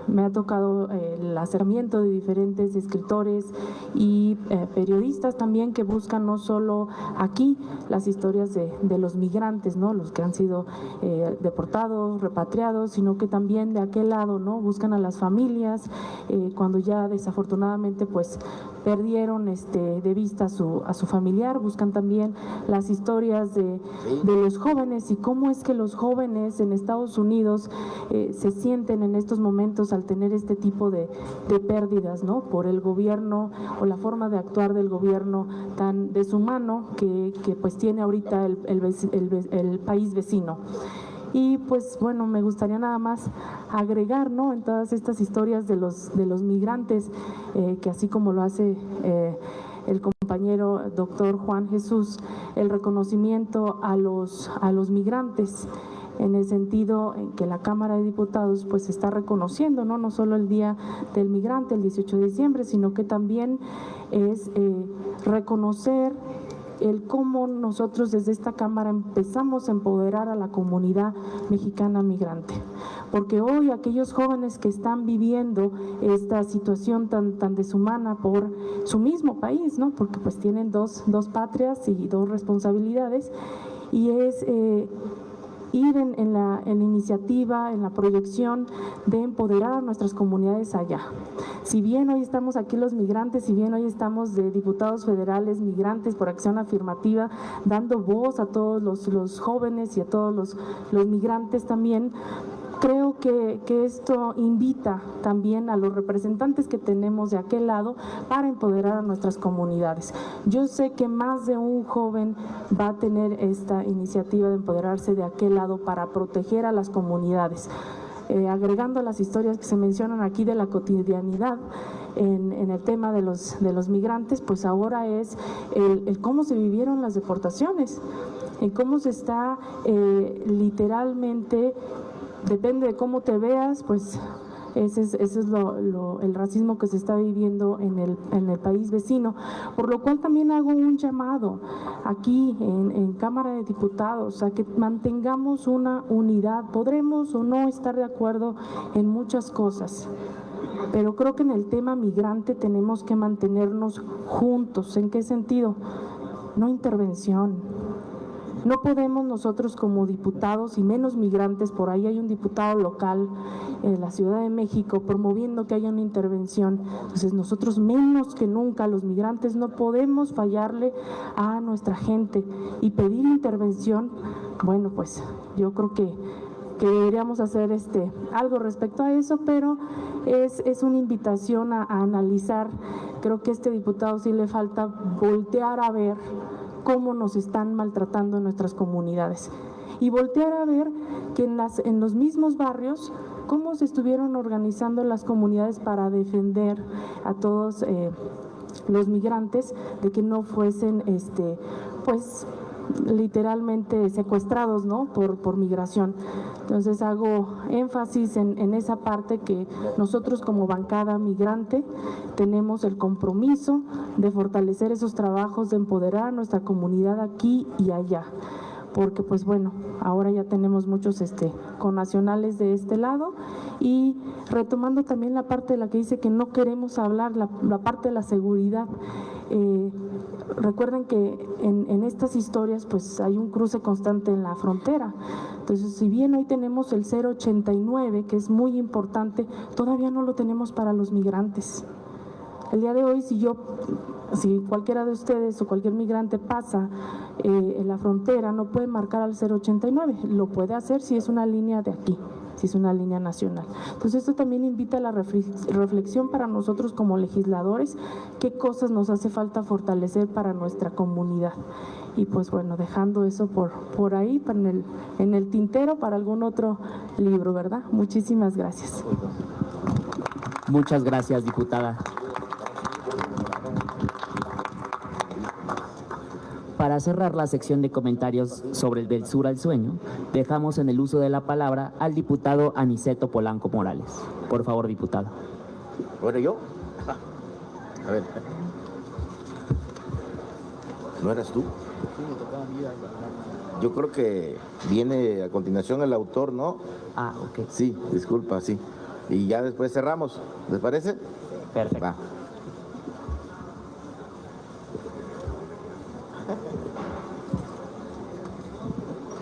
Speaker 10: Me ha tocado el acercamiento de diferentes escritores y periodistas también que buscan no solo aquí las historias de los migrantes, ¿no? Los que han sido deportados, repatriados, sino que también de aquel lado, ¿no? Buscan a las familias cuando ya desafortunadamente pues perdieron de vista a su familiar. Buscan también las historias de los jóvenes y cómo es que los jóvenes en Estados Unidos se sienten en estos momentos al tener este tipo de pérdidas, ¿no? Por el gobierno o la forma de actuar del gobierno tan deshumano que pues tiene ahorita el país vecino. Y pues bueno, me gustaría nada más agregar, ¿no?, en todas estas historias de los migrantes, que así como lo hace el compañero doctor Juan Jesús, el reconocimiento a los migrantes, en el sentido en que la Cámara de Diputados pues está reconociendo, no solo el Día del Migrante, el 18 de diciembre, sino que también es reconocer el cómo nosotros desde esta Cámara empezamos a empoderar a la comunidad mexicana migrante. Porque hoy aquellos jóvenes que están viviendo esta situación tan deshumana por su mismo país, ¿no?, porque pues tienen dos patrias y dos responsabilidades, y es ir en la iniciativa, en la proyección de empoderar a nuestras comunidades allá. Si bien hoy estamos aquí los migrantes, si bien hoy estamos de diputados federales migrantes por acción afirmativa, dando voz a todos los jóvenes y a todos los migrantes también, creo que esto invita también a los representantes que tenemos de aquel lado para empoderar a nuestras comunidades. Yo sé que más de un joven va a tener esta iniciativa de empoderarse de aquel lado para proteger a las comunidades. Agregando las historias que se mencionan aquí de la cotidianidad en el tema de los migrantes, pues ahora es el cómo se vivieron las deportaciones, en cómo se está literalmente, depende de cómo te veas, pues ese es el racismo que se está viviendo en el país vecino, por lo cual también hago un llamado aquí en Cámara de Diputados a que mantengamos una unidad. Podremos o no estar de acuerdo en muchas cosas, pero creo que en el tema migrante tenemos que mantenernos juntos. ¿En qué sentido? No intervención. No podemos nosotros como diputados, y menos migrantes, por ahí hay un diputado local en la Ciudad de México promoviendo que haya una intervención. Entonces nosotros menos que nunca, los migrantes, no podemos fallarle a nuestra gente y pedir intervención. Bueno, pues yo creo que deberíamos hacer algo respecto a eso, pero es una invitación a analizar. Creo que a este diputado sí le falta voltear a ver cómo nos están maltratando en nuestras comunidades y voltear a ver que en los mismos barrios cómo se estuvieron organizando las comunidades para defender a todos los migrantes de que no fuesen pues literalmente secuestrados, ¿no?, por migración. Entonces hago énfasis en esa parte, que nosotros como bancada migrante tenemos el compromiso de fortalecer esos trabajos, de empoderar a nuestra comunidad aquí y allá, porque pues bueno, ahora ya tenemos muchos connacionales de este lado. Y retomando también la parte de la que dice que no queremos hablar, la parte de la seguridad. Recuerden que en estas historias pues hay un cruce constante en la frontera. Entonces, si bien hoy tenemos el 089, que es muy importante, todavía no lo tenemos para los migrantes. El día de hoy, si cualquiera de ustedes o cualquier migrante pasa en la frontera, no puede marcar al 089, lo puede hacer si es una línea de aquí, si es una línea nacional. Entonces esto también invita a la reflexión para nosotros como legisladores, qué cosas nos hace falta fortalecer para nuestra comunidad. Y pues bueno, dejando eso por ahí, en el tintero para algún otro libro, ¿verdad? Muchísimas gracias.
Speaker 1: Muchas gracias, diputada. Para cerrar la sección de comentarios sobre el Del Sur al Sueño, dejamos en el uso de la palabra al diputado Aniceto Polanco Morales. Por favor, diputado.
Speaker 2: Bueno, ¿yo? A ver. ¿No eras tú? Yo creo que viene a continuación el autor, ¿no?
Speaker 1: Ah, ok.
Speaker 2: Sí, disculpa, sí. Y ya después cerramos, ¿les parece?
Speaker 1: Perfecto.
Speaker 2: Va.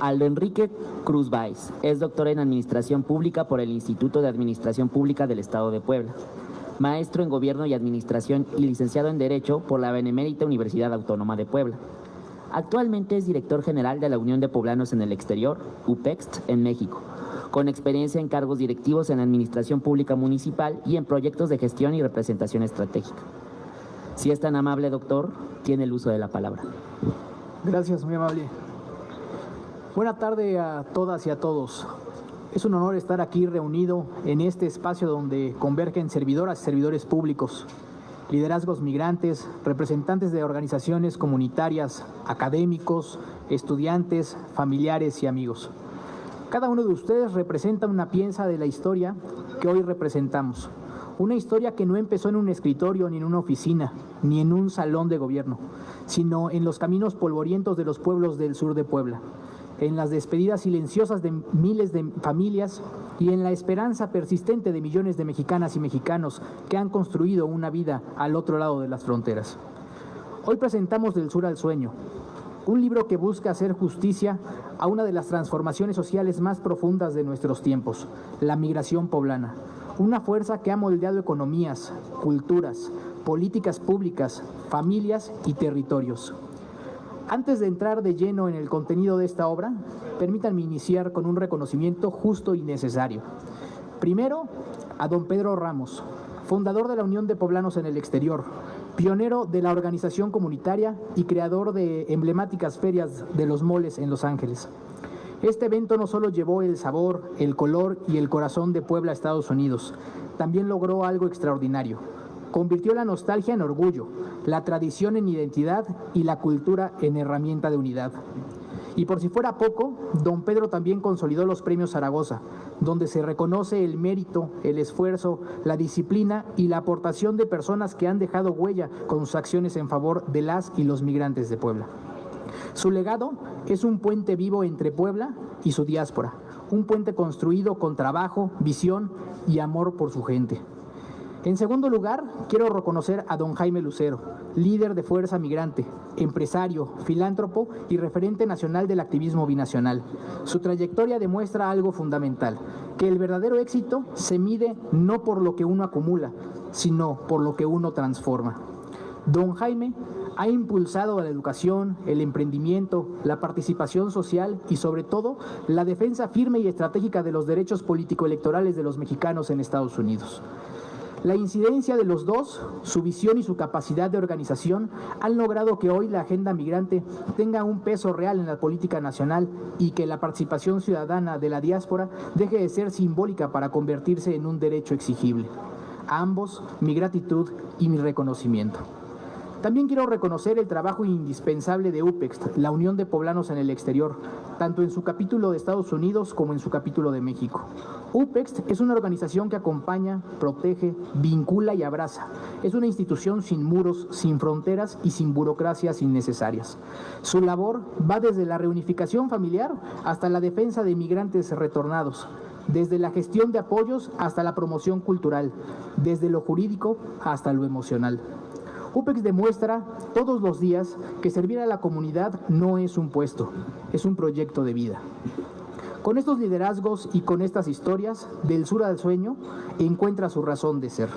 Speaker 1: Aldo Enrique Cruz Báez es doctor en Administración Pública por el Instituto de Administración Pública del Estado de Puebla, maestro en Gobierno y Administración y licenciado en Derecho por la Benemérita Universidad Autónoma de Puebla. Actualmente es director general de la Unión de Poblanos en el Exterior, UPEXT, en México, con experiencia en cargos directivos en Administración Pública Municipal y en proyectos de gestión y representación estratégica. Si es tan amable, doctor, tiene el uso de la palabra.
Speaker 11: Gracias, muy amable. Buena tarde a todas y a todos. Es un honor estar aquí reunido en este espacio donde convergen servidoras y servidores públicos, liderazgos migrantes, representantes de organizaciones comunitarias, académicos, estudiantes, familiares y amigos. Cada uno de ustedes representa una pieza de la historia que hoy representamos. Una historia que no empezó en un escritorio, ni en una oficina, ni en un salón de gobierno, sino en los caminos polvorientos de los pueblos del sur de Puebla, en las despedidas silenciosas de miles de familias y en la esperanza persistente de millones de mexicanas y mexicanos que han construido una vida al otro lado de las fronteras. Hoy presentamos Del Sur al Sueño, un libro que busca hacer justicia a una de las transformaciones sociales más profundas de nuestros tiempos, la migración poblana. Una fuerza que ha moldeado economías, culturas, políticas públicas, familias y territorios. Antes de entrar de lleno en el contenido de esta obra, permítanme iniciar con un reconocimiento justo y necesario. Primero, a don Pedro Ramos, fundador de la Unión de Poblanos en el Exterior, pionero de la organización comunitaria y creador de emblemáticas ferias de los moles en Los Ángeles. Este evento no solo llevó el sabor, el color y el corazón de Puebla a Estados Unidos, también logró algo extraordinario. Convirtió la nostalgia en orgullo, la tradición en identidad y la cultura en herramienta de unidad. Y por si fuera poco, don Pedro también consolidó los premios Zaragoza, donde se reconoce el mérito, el esfuerzo, la disciplina y la aportación de personas que han dejado huella con sus acciones en favor de las y los migrantes de Puebla. Su legado es un puente vivo entre Puebla y su diáspora, un puente construido con trabajo, visión y amor por su gente. En segundo lugar, quiero reconocer a don Jaime Lucero, líder de Fuerza Migrante, empresario, filántropo y referente nacional del activismo binacional. Su trayectoria demuestra algo fundamental, que el verdadero éxito se mide no por lo que uno acumula, sino por lo que uno transforma. Don Jaime ha impulsado la educación, el emprendimiento, la participación social y sobre todo la defensa firme y estratégica de los derechos político-electorales de los mexicanos en Estados Unidos. La incidencia de los dos, su visión y su capacidad de organización han logrado que hoy la agenda migrante tenga un peso real en la política nacional y que la participación ciudadana de la diáspora deje de ser simbólica para convertirse en un derecho exigible. A ambos, mi gratitud y mi reconocimiento. También quiero reconocer el trabajo indispensable de UPEXT, la Unión de Poblanos en el Exterior, tanto en su capítulo de Estados Unidos como en su capítulo de México. UPEXT es una organización que acompaña, protege, vincula y abraza. Es una institución sin muros, sin fronteras y sin burocracias innecesarias. Su labor va desde la reunificación familiar hasta la defensa de migrantes retornados, desde la gestión de apoyos hasta la promoción cultural, desde lo jurídico hasta lo emocional. UPEXT demuestra todos los días que servir a la comunidad no es un puesto, es un proyecto de vida. Con estos liderazgos y con estas historias, Del Sur al Sueño encuentra su razón de ser.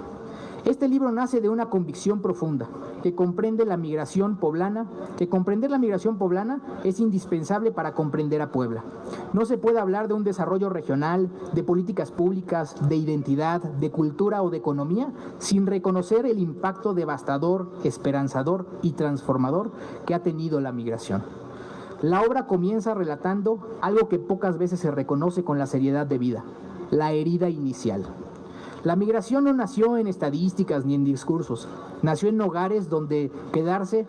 Speaker 11: Este libro nace de una convicción profunda, que comprende la migración poblana, que comprender la migración poblana es indispensable para comprender a Puebla. No se puede hablar de un desarrollo regional, de políticas públicas, de identidad, de cultura o de economía, sin reconocer el impacto devastador, esperanzador y transformador que ha tenido la migración. La obra comienza relatando algo que pocas veces se reconoce con la seriedad debida, la herida inicial. La migración no nació en estadísticas ni en discursos, nació en hogares donde quedarse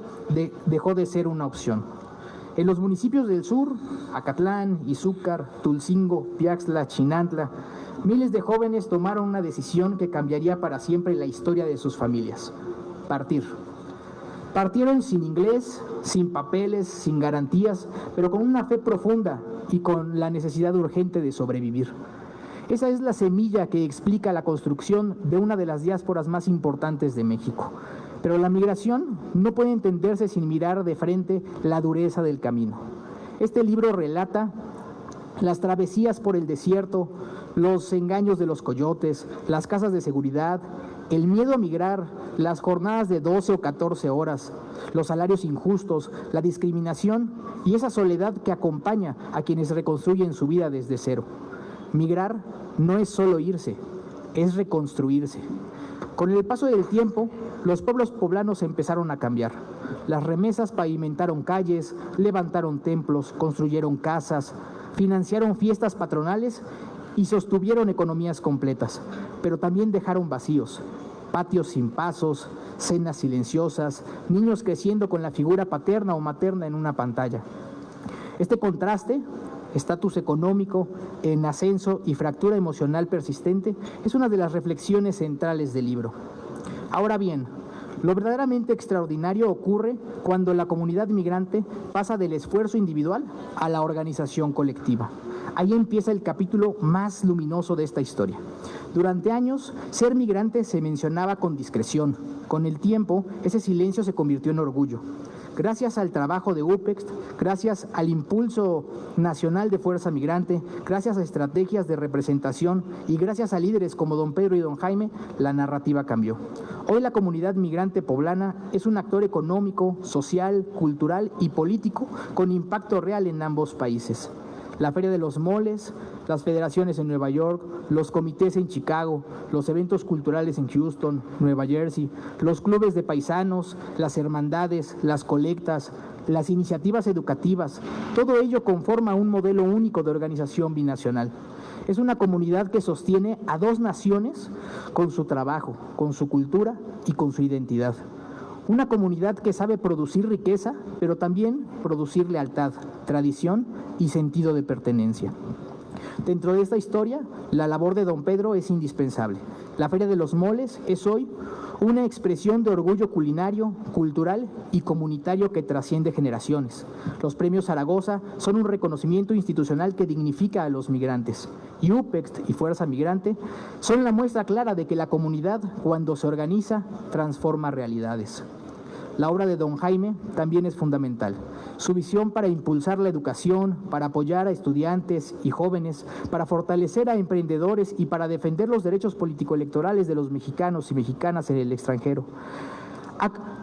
Speaker 11: dejó de ser una opción. En los municipios del sur, Acatlán, Izúcar, Tulcingo, Piaxtla, Chinantla, miles de jóvenes tomaron una decisión que cambiaría para siempre la historia de sus familias: partir. Partieron sin inglés, sin papeles, sin garantías, pero con una fe profunda y con la necesidad urgente de sobrevivir. Esa es la semilla que explica la construcción de una de las diásporas más importantes de México. Pero la migración no puede entenderse sin mirar de frente la dureza del camino. Este libro relata las travesías por el desierto, los engaños de los coyotes, las casas de seguridad, el miedo a migrar, las jornadas de 12 o 14 horas, los salarios injustos, la discriminación y esa soledad que acompaña a quienes reconstruyen su vida desde cero. Migrar no es solo irse, es reconstruirse. Con el paso del tiempo, los pueblos poblanos empezaron a cambiar. Las remesas pavimentaron calles, levantaron templos, construyeron casas, financiaron fiestas patronales y sostuvieron economías completas, pero también dejaron vacíos, patios sin pasos, cenas silenciosas, niños creciendo con la figura paterna o materna en una pantalla. Este contraste, estatus económico en ascenso y fractura emocional persistente, es una de las reflexiones centrales del libro. Ahora bien, lo verdaderamente extraordinario ocurre cuando la comunidad migrante pasa del esfuerzo individual a la organización colectiva. Ahí empieza el capítulo más luminoso de esta historia. Durante años, ser migrante se mencionaba con discreción. Con el tiempo, ese silencio se convirtió en orgullo. Gracias al trabajo de UPEX, gracias al impulso nacional de Fuerza Migrante, gracias a estrategias de representación y gracias a líderes como don Pedro y don Jaime, la narrativa cambió. Hoy la comunidad migrante poblana es un actor económico, social, cultural y político con impacto real en ambos países. La Feria de los Moles, las federaciones en Nueva York, los comités en Chicago, los eventos culturales en Houston, Nueva Jersey, los clubes de paisanos, las hermandades, las colectas, las iniciativas educativas, todo ello conforma un modelo único de organización binacional. Es una comunidad que sostiene a dos naciones con su trabajo, con su cultura y con su identidad. Una comunidad que sabe producir riqueza, pero también producir lealtad, tradición y sentido de pertenencia. Dentro de esta historia, la labor de don Pedro es indispensable. La Feria de los Moles es hoy una expresión de orgullo culinario, cultural y comunitario que trasciende generaciones. Los premios Zaragoza son un reconocimiento institucional que dignifica a los migrantes. Y UPEX y Fuerza Migrante son la muestra clara de que la comunidad, cuando se organiza, transforma realidades. La obra de don Jaime también es fundamental. Su visión para impulsar la educación, para apoyar a estudiantes y jóvenes, para fortalecer a emprendedores y para defender los derechos político-electorales de los mexicanos y mexicanas en el extranjero,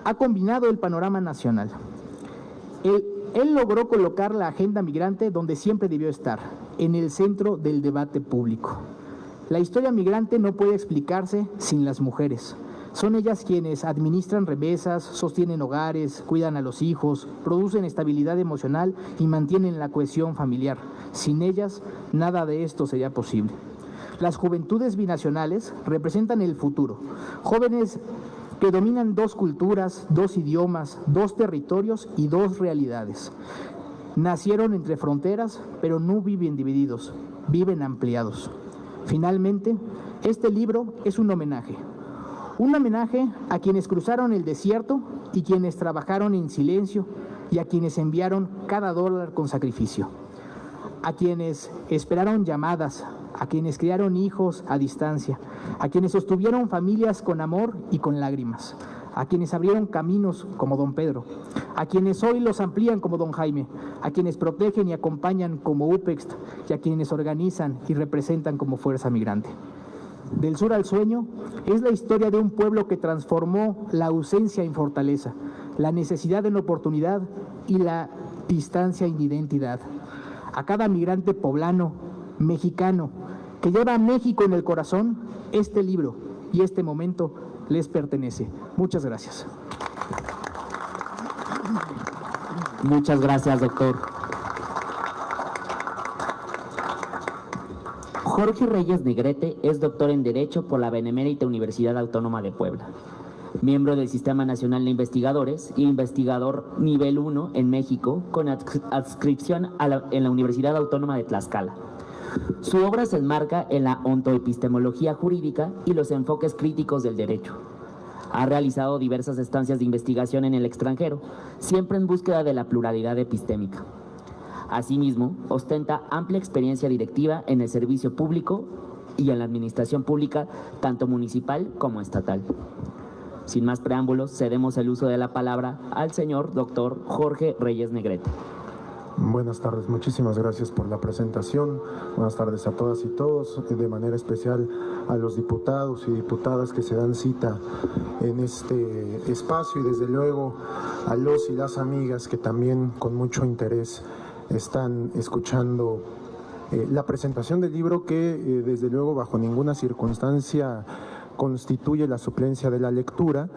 Speaker 11: ha combinado el panorama nacional. Él logró colocar la agenda migrante donde siempre debió estar, en el centro del debate público. La historia migrante no puede explicarse sin las mujeres. Son ellas quienes administran remesas, sostienen hogares, cuidan a los hijos, producen estabilidad emocional y mantienen la cohesión familiar. Sin ellas, nada de esto sería posible. Las juventudes binacionales representan el futuro. Jóvenes que dominan dos culturas, dos idiomas, dos territorios y dos realidades. Nacieron entre fronteras, pero no viven divididos, viven ampliados. Finalmente, este libro es un homenaje. Un homenaje a quienes cruzaron el desierto y quienes trabajaron en silencio y a quienes enviaron cada dólar con sacrificio. A quienes esperaron llamadas, a quienes criaron hijos a distancia, a quienes sostuvieron familias con amor y con lágrimas, a quienes abrieron caminos como don Pedro, a quienes hoy los amplían como don Jaime, a quienes protegen y acompañan como UPEX y a quienes organizan y representan como Fuerza Migrante. Del sur al sueño es la historia de un pueblo que transformó la ausencia en fortaleza, la necesidad en oportunidad y la distancia en identidad. A cada migrante poblano, mexicano, que lleva a México en el corazón, este libro y este momento les pertenece. Muchas gracias.
Speaker 1: Muchas gracias, doctor. Jorge Reyes Negrete es doctor en Derecho por la Benemérita Universidad Autónoma de Puebla, miembro del Sistema Nacional de Investigadores y investigador nivel 1 en México con adscripción en la Universidad Autónoma de Tlaxcala. Su obra se enmarca en la ontoepistemología jurídica y los enfoques críticos del derecho. Ha realizado diversas estancias de investigación en el extranjero, siempre en búsqueda de la pluralidad epistémica. Asimismo, ostenta amplia experiencia directiva en el servicio público y en la administración pública, tanto municipal como estatal. Sin más preámbulos, cedemos el uso de la palabra al señor doctor Jorge Reyes Negrete.
Speaker 12: Buenas tardes, muchísimas gracias por la presentación. Buenas tardes a todas y todos, de manera especial a los diputados y diputadas que se dan cita en este espacio y desde luego a los y las amigas que también con mucho interés están escuchando la presentación del libro que desde luego bajo ninguna circunstancia constituye la suplencia de la lectura,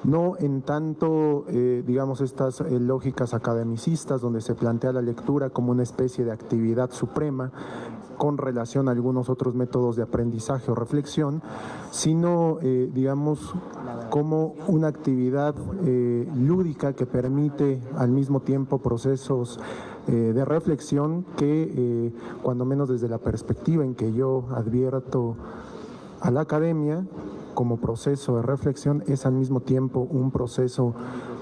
Speaker 12: no en tanto, digamos, estas lógicas academicistas donde se plantea la lectura como una especie de actividad suprema con relación a algunos otros métodos de aprendizaje o reflexión, sino, digamos, como una actividad lúdica que permite al mismo tiempo procesos de reflexión que, cuando menos desde la perspectiva en que yo advierto a la academia, como proceso de reflexión, es al mismo tiempo un proceso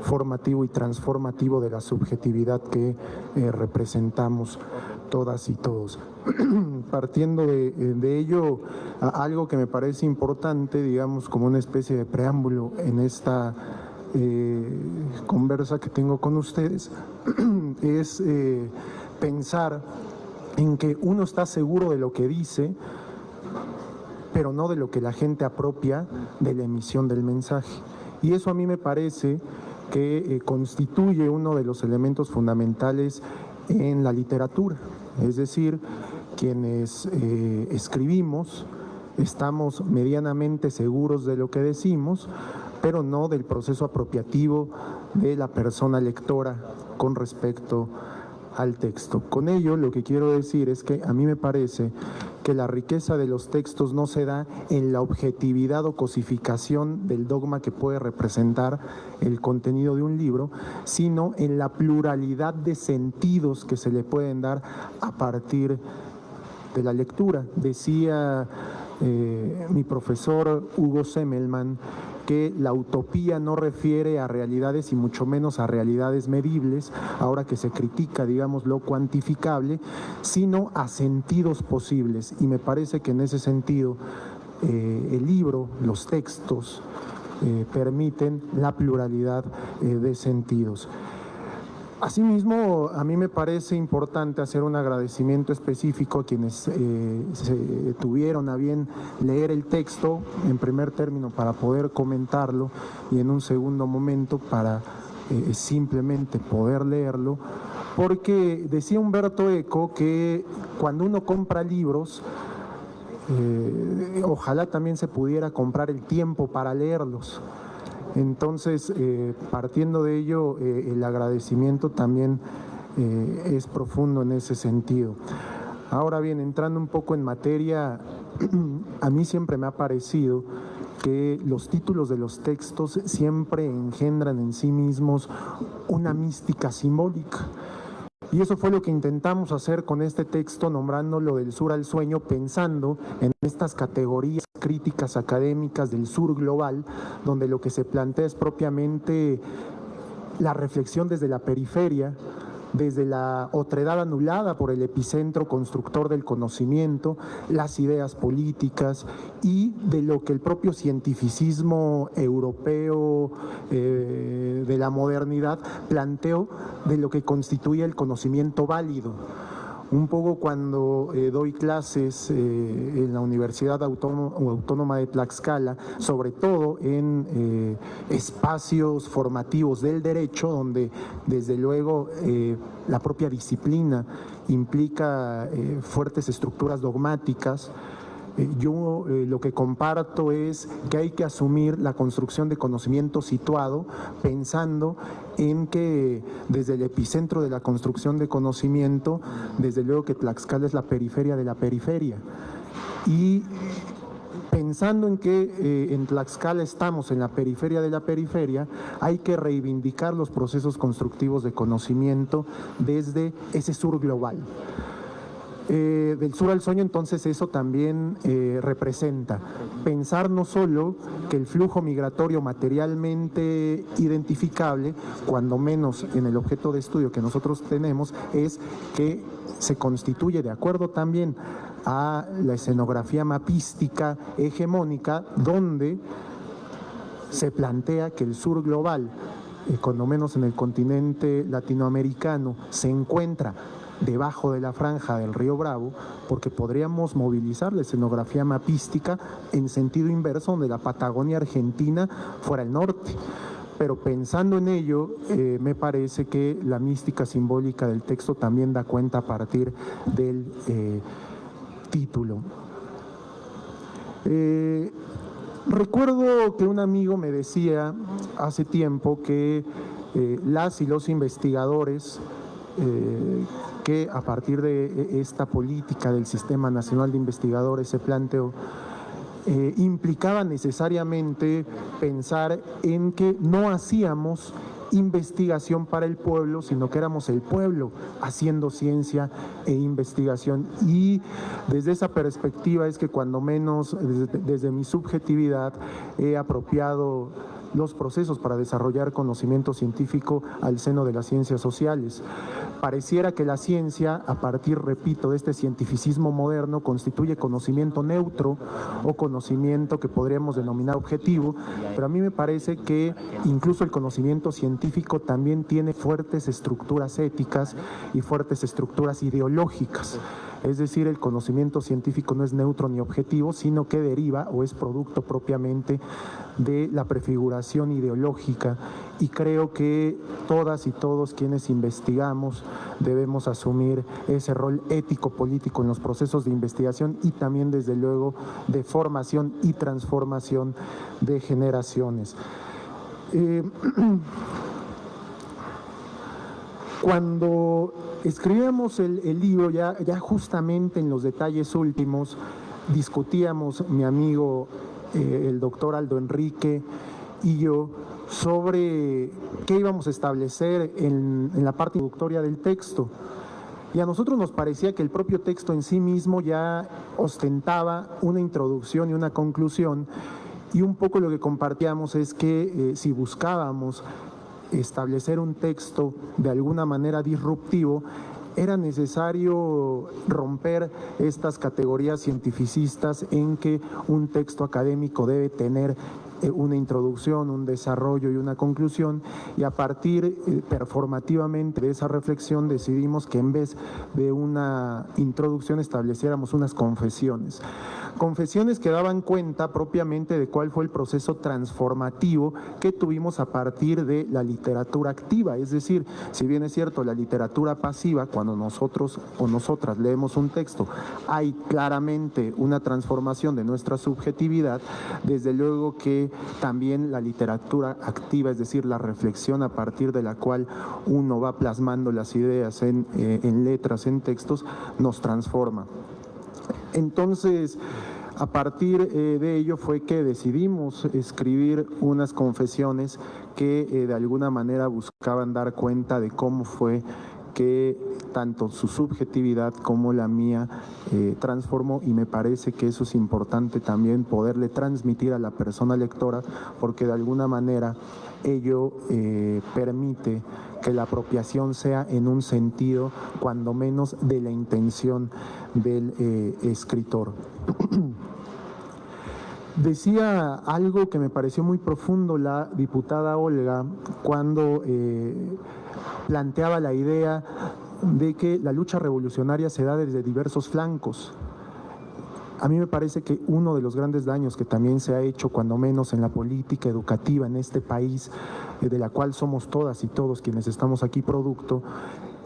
Speaker 12: formativo y transformativo de la subjetividad que representamos todas y todos. Partiendo de ello, algo que me parece importante, digamos, como una especie de preámbulo en esta conversa que tengo con ustedes, es pensar en que uno está seguro de lo que dice, pero no de lo que la gente apropia de la emisión del mensaje. Y eso a mí me parece que constituye uno de los elementos fundamentales en la literatura. Es decir, quienes escribimos estamos medianamente seguros de lo que decimos, pero no del proceso apropiativo de la persona lectora con respecto al texto. Con ello, lo que quiero decir es que a mí me parece que la riqueza de los textos no se da en la objetividad o cosificación del dogma que puede representar el contenido de un libro, sino en la pluralidad de sentidos que se le pueden dar a partir de la lectura. Decía mi profesor Hugo Semmelmann que la utopía no refiere a realidades y mucho menos a realidades medibles, ahora que se critica, digamos, lo cuantificable, sino a sentidos posibles. Y me parece que en ese sentido el libro, los textos, permiten la pluralidad de sentidos. Asimismo, a mí me parece importante hacer un agradecimiento específico a quienes se tuvieron a bien leer el texto, en primer término para poder comentarlo y en un segundo momento para simplemente poder leerlo, porque decía Umberto Eco que cuando uno compra libros, ojalá también se pudiera comprar el tiempo para leerlos. Entonces, partiendo de ello, el agradecimiento también es profundo en ese sentido. Ahora bien, entrando un poco en materia, a mí siempre me ha parecido que los títulos de los textos siempre engendran en sí mismos una mística simbólica. Y eso fue lo que intentamos hacer con este texto, nombrándolo Del Sur al Sueño, pensando en estas categorías críticas académicas del sur global, donde lo que se plantea es propiamente la reflexión desde la periferia, desde la otredad anulada por el epicentro constructor del conocimiento, las ideas políticas y de lo que el propio cientificismo europeo de la modernidad planteó de lo que constituye el conocimiento válido. Un poco cuando doy clases en la Universidad Autónoma de Tlaxcala, sobre todo en espacios formativos del derecho, donde desde luego la propia disciplina implica fuertes estructuras dogmáticas, yo lo que comparto es que hay que asumir la construcción de conocimiento situado, pensando en que desde el epicentro de la construcción de conocimiento, desde luego que Tlaxcala es la periferia de la periferia. Y pensando en que en Tlaxcala estamos en la periferia de la periferia, hay que reivindicar los procesos constructivos de conocimiento desde ese sur global. Del Sur al Sueño, entonces, eso también representa pensar no solo que el flujo migratorio materialmente identificable, cuando menos en el objeto de estudio que nosotros tenemos, es que se constituye, de acuerdo también a la escenografía mapística hegemónica, donde se plantea que el sur global, cuando menos en el continente latinoamericano, se encuentra debajo de la franja del río Bravo, porque podríamos movilizar la escenografía mapística en sentido inverso, donde la Patagonia Argentina fuera el norte. Pero pensando en ello, me parece que la mística simbólica del texto también da cuenta a partir del título. Recuerdo que un amigo me decía hace tiempo que las y los investigadores que a partir de esta política del Sistema Nacional de Investigadores se planteó, implicaba necesariamente pensar en que no hacíamos investigación para el pueblo, sino que éramos el pueblo haciendo ciencia e investigación. Y desde esa perspectiva es que cuando menos desde mi subjetividad he apropiado los procesos para desarrollar conocimiento científico al seno de las ciencias sociales. Pareciera que la ciencia, a partir, repito, de este cientificismo moderno, constituye conocimiento neutro o conocimiento que podríamos denominar objetivo, pero a mí me parece que incluso el conocimiento científico también tiene fuertes estructuras éticas y fuertes estructuras ideológicas. Es decir, el conocimiento científico no es neutro ni objetivo, sino que deriva o es producto propiamente de la prefiguración ideológica, y creo que todas y todos quienes investigamos debemos asumir ese rol ético-político en los procesos de investigación y también, desde luego, de formación y transformación de generaciones. Cuando escribíamos el libro, ya justamente en los detalles últimos, discutíamos mi amigo el doctor Aldo Enrique y yo sobre qué íbamos a establecer en la parte introductoria del texto. Y a nosotros nos parecía que el propio texto en sí mismo ya ostentaba una introducción y una conclusión, y un poco lo que compartíamos es que si buscábamos establecer un texto de alguna manera disruptivo, era necesario romper estas categorías cientificistas en que un texto académico debe tener una introducción, un desarrollo y una conclusión, y a partir performativamente de esa reflexión decidimos que en vez de una introducción estableciéramos unas confesiones. Confesiones que daban cuenta propiamente de cuál fue el proceso transformativo que tuvimos a partir de la literatura activa. Es decir, si bien es cierto, la literatura pasiva, cuando nosotros o nosotras leemos un texto, hay claramente una transformación de nuestra subjetividad, desde luego que también la literatura activa, es decir, la reflexión a partir de la cual uno va plasmando las ideas en letras, en textos, nos transforma. Entonces, a partir de ello fue que decidimos escribir unas confesiones que de alguna manera buscaban dar cuenta de cómo fue que tanto su subjetividad como la mía transformó, y me parece que eso es importante también poderle transmitir a la persona lectora, porque de alguna manera ello permite que la apropiación sea en un sentido, cuando menos, de la intención del escritor. Decía algo que me pareció muy profundo la diputada Olga cuando planteaba la idea de que la lucha revolucionaria se da desde diversos flancos. A mí me parece que uno de los grandes daños que también se ha hecho, cuando menos en la política educativa en este país, de la cual somos todas y todos quienes estamos aquí producto,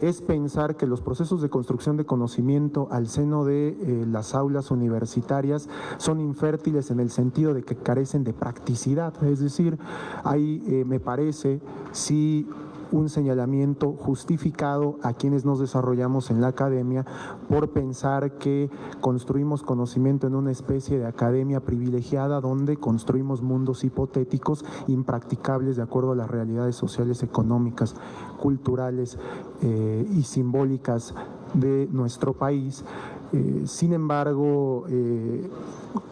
Speaker 12: es pensar que los procesos de construcción de conocimiento al seno de las aulas universitarias son infértiles en el sentido de que carecen de practicidad. Es decir, hay, me parece, sí, un señalamiento justificado a quienes nos desarrollamos en la academia por pensar que construimos conocimiento en una especie de academia privilegiada donde construimos mundos hipotéticos impracticables de acuerdo a las realidades sociales, económicas, culturales y simbólicas de nuestro país. Sin embargo,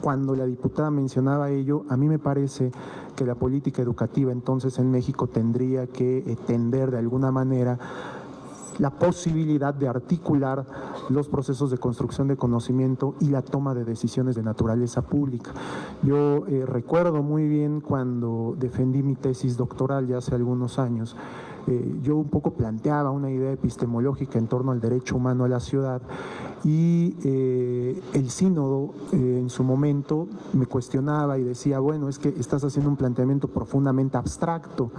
Speaker 12: cuando la diputada mencionaba ello, a mí me parece que la política educativa entonces en México tendría que tender de alguna manera la posibilidad de articular los procesos de construcción de conocimiento y la toma de decisiones de naturaleza pública. Yo recuerdo muy bien cuando defendí mi tesis doctoral ya hace algunos años, yo un poco planteaba una idea epistemológica en torno al derecho humano a la ciudad, y el sínodo en su momento me cuestionaba y decía, bueno, es que estás haciendo un planteamiento profundamente abstracto.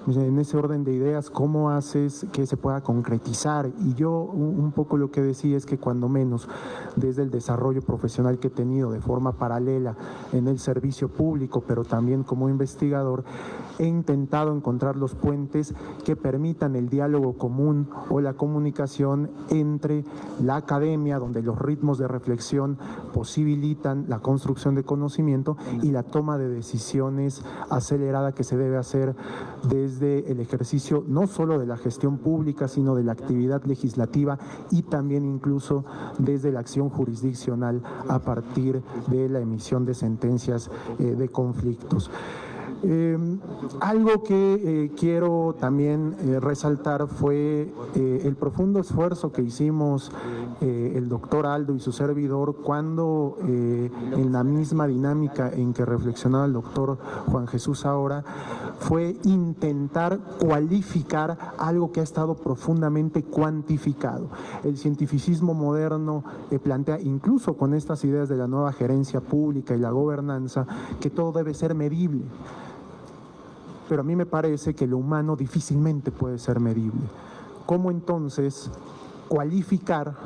Speaker 12: en ese orden de ideas, ¿cómo haces que se pueda concretizar? Y yo un poco lo que decía es que cuando menos desde el desarrollo profesional que he tenido de forma paralela en el servicio público, pero también como investigador, he intentado encontrar los puentes que permitan el diálogo común o la comunicación entre la academia, donde los ritmos de reflexión posibilitan la construcción de conocimiento, y la toma de decisiones acelerada que se debe hacer desde el ejercicio no solo de la gestión pública, sino de la actividad legislativa y también incluso desde la acción jurisdiccional a partir de la emisión de sentencias de conflictos. Algo que quiero también resaltar fue el profundo esfuerzo que hicimos el doctor Aldo y su servidor cuando en la misma dinámica en que reflexionaba el doctor Juan Jesús ahora, fue intentar cualificar algo que ha estado profundamente cuantificado. El cientificismo moderno plantea, incluso con estas ideas de la nueva gerencia pública y la gobernanza, que todo debe ser medible. Pero a mí me parece que lo humano difícilmente puede ser medible. ¿Cómo entonces cualificar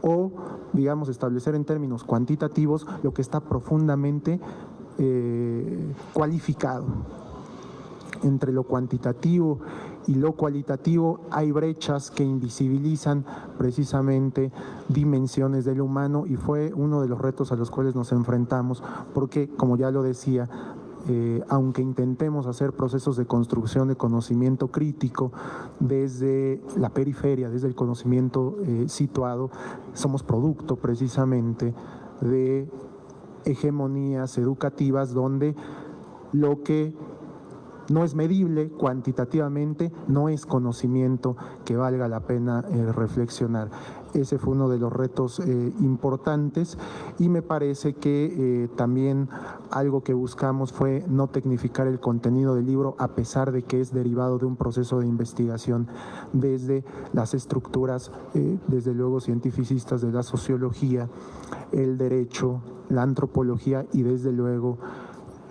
Speaker 12: o, digamos, establecer en términos cuantitativos lo que está profundamente cualificado? Entre lo cuantitativo y lo cualitativo hay brechas que invisibilizan precisamente dimensiones del humano, y fue uno de los retos a los cuales nos enfrentamos, porque, como ya lo decía, aunque intentemos hacer procesos de construcción de conocimiento crítico desde la periferia, desde el conocimiento situado, somos producto precisamente de hegemonías educativas donde lo que no es medible cuantitativamente no es conocimiento que valga la pena reflexionar. Ese fue uno de los retos importantes, y me parece que también algo que buscamos fue no tecnificar el contenido del libro, a pesar de que es derivado de un proceso de investigación desde las estructuras, desde luego cientificistas de la sociología, el derecho, la antropología y desde luego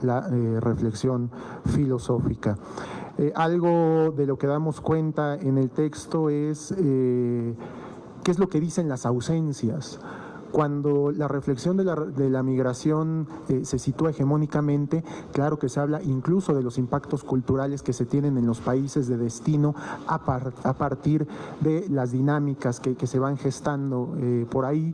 Speaker 12: la reflexión filosófica. Algo de lo que damos cuenta en el texto es qué es lo que dicen las ausencias. Cuando la reflexión de la migración se sitúa hegemónicamente, claro que se habla incluso de los impactos culturales que se tienen en los países de destino a partir de las dinámicas que se van gestando por ahí.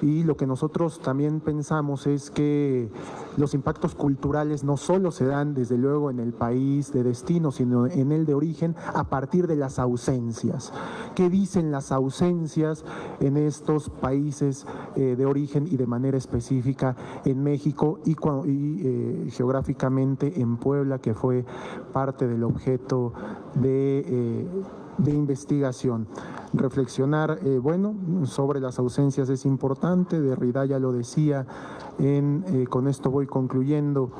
Speaker 12: Y lo que nosotros también pensamos es que los impactos culturales no solo se dan desde luego en el país de destino, sino en el de origen, a partir de las ausencias. ¿Qué dicen las ausencias en estos países de origen y de manera específica en México y geográficamente en Puebla, que fue parte del objeto de investigación? Reflexionar, sobre las ausencias es importante. Derrida ya lo decía, con esto voy concluyendo,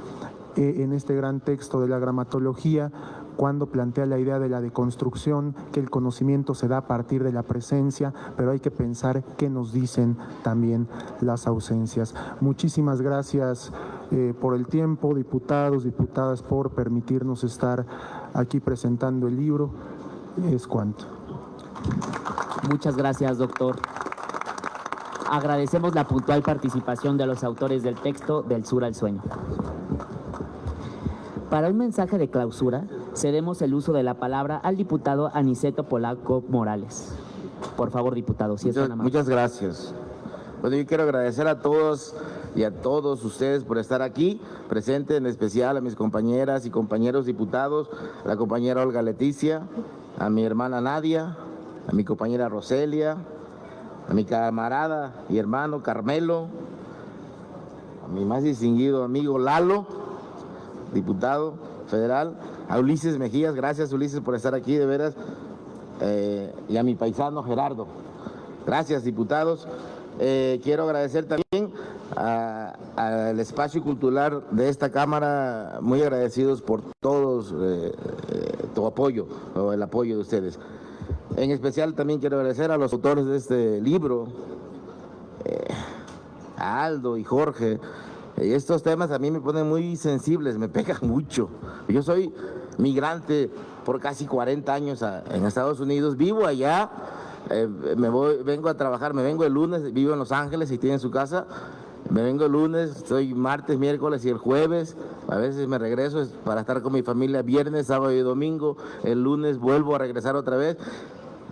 Speaker 12: en este gran texto de la gramatología, cuando plantea la idea de la deconstrucción, que el conocimiento se da a partir de la presencia, pero hay que pensar qué nos dicen también las ausencias. Muchísimas gracias por el tiempo, diputados, diputadas, por permitirnos estar aquí presentando el libro. Es cuanto.
Speaker 1: Muchas gracias, doctor. Agradecemos la puntual participación de los autores del texto Del Sur al Sueño. Para un mensaje de clausura, cedemos el uso de la palabra al diputado Aniceto Polanco Morales. Por favor, diputado, si es tan amable.
Speaker 2: Muchas gracias. Bueno, yo quiero agradecer a todos y a todos ustedes por estar aquí presentes, en especial a mis compañeras y compañeros diputados, a la compañera Olga Leticia, a mi hermana Nadia, a mi compañera Roselia, a mi camarada y hermano Carmelo, a mi más distinguido amigo Lalo, diputado federal, a Ulises Mejías, gracias Ulises por estar aquí, de veras, y a mi paisano Gerardo. Gracias, diputados. Quiero agradecer también al espacio cultural de esta Cámara, muy agradecidos por todos tu apoyo, o el apoyo de ustedes. En especial también quiero agradecer a los autores de este libro, a Aldo y Jorge. Estos temas a mí me ponen muy sensibles, me pegan mucho. Yo soy migrante por casi 40 años en Estados Unidos. Vivo allá, vengo a trabajar, me vengo el lunes, vivo en Los Ángeles y tiene su casa. Me vengo el lunes, estoy martes, miércoles y el jueves. A veces me regreso para estar con mi familia viernes, sábado y domingo. El lunes vuelvo a regresar otra vez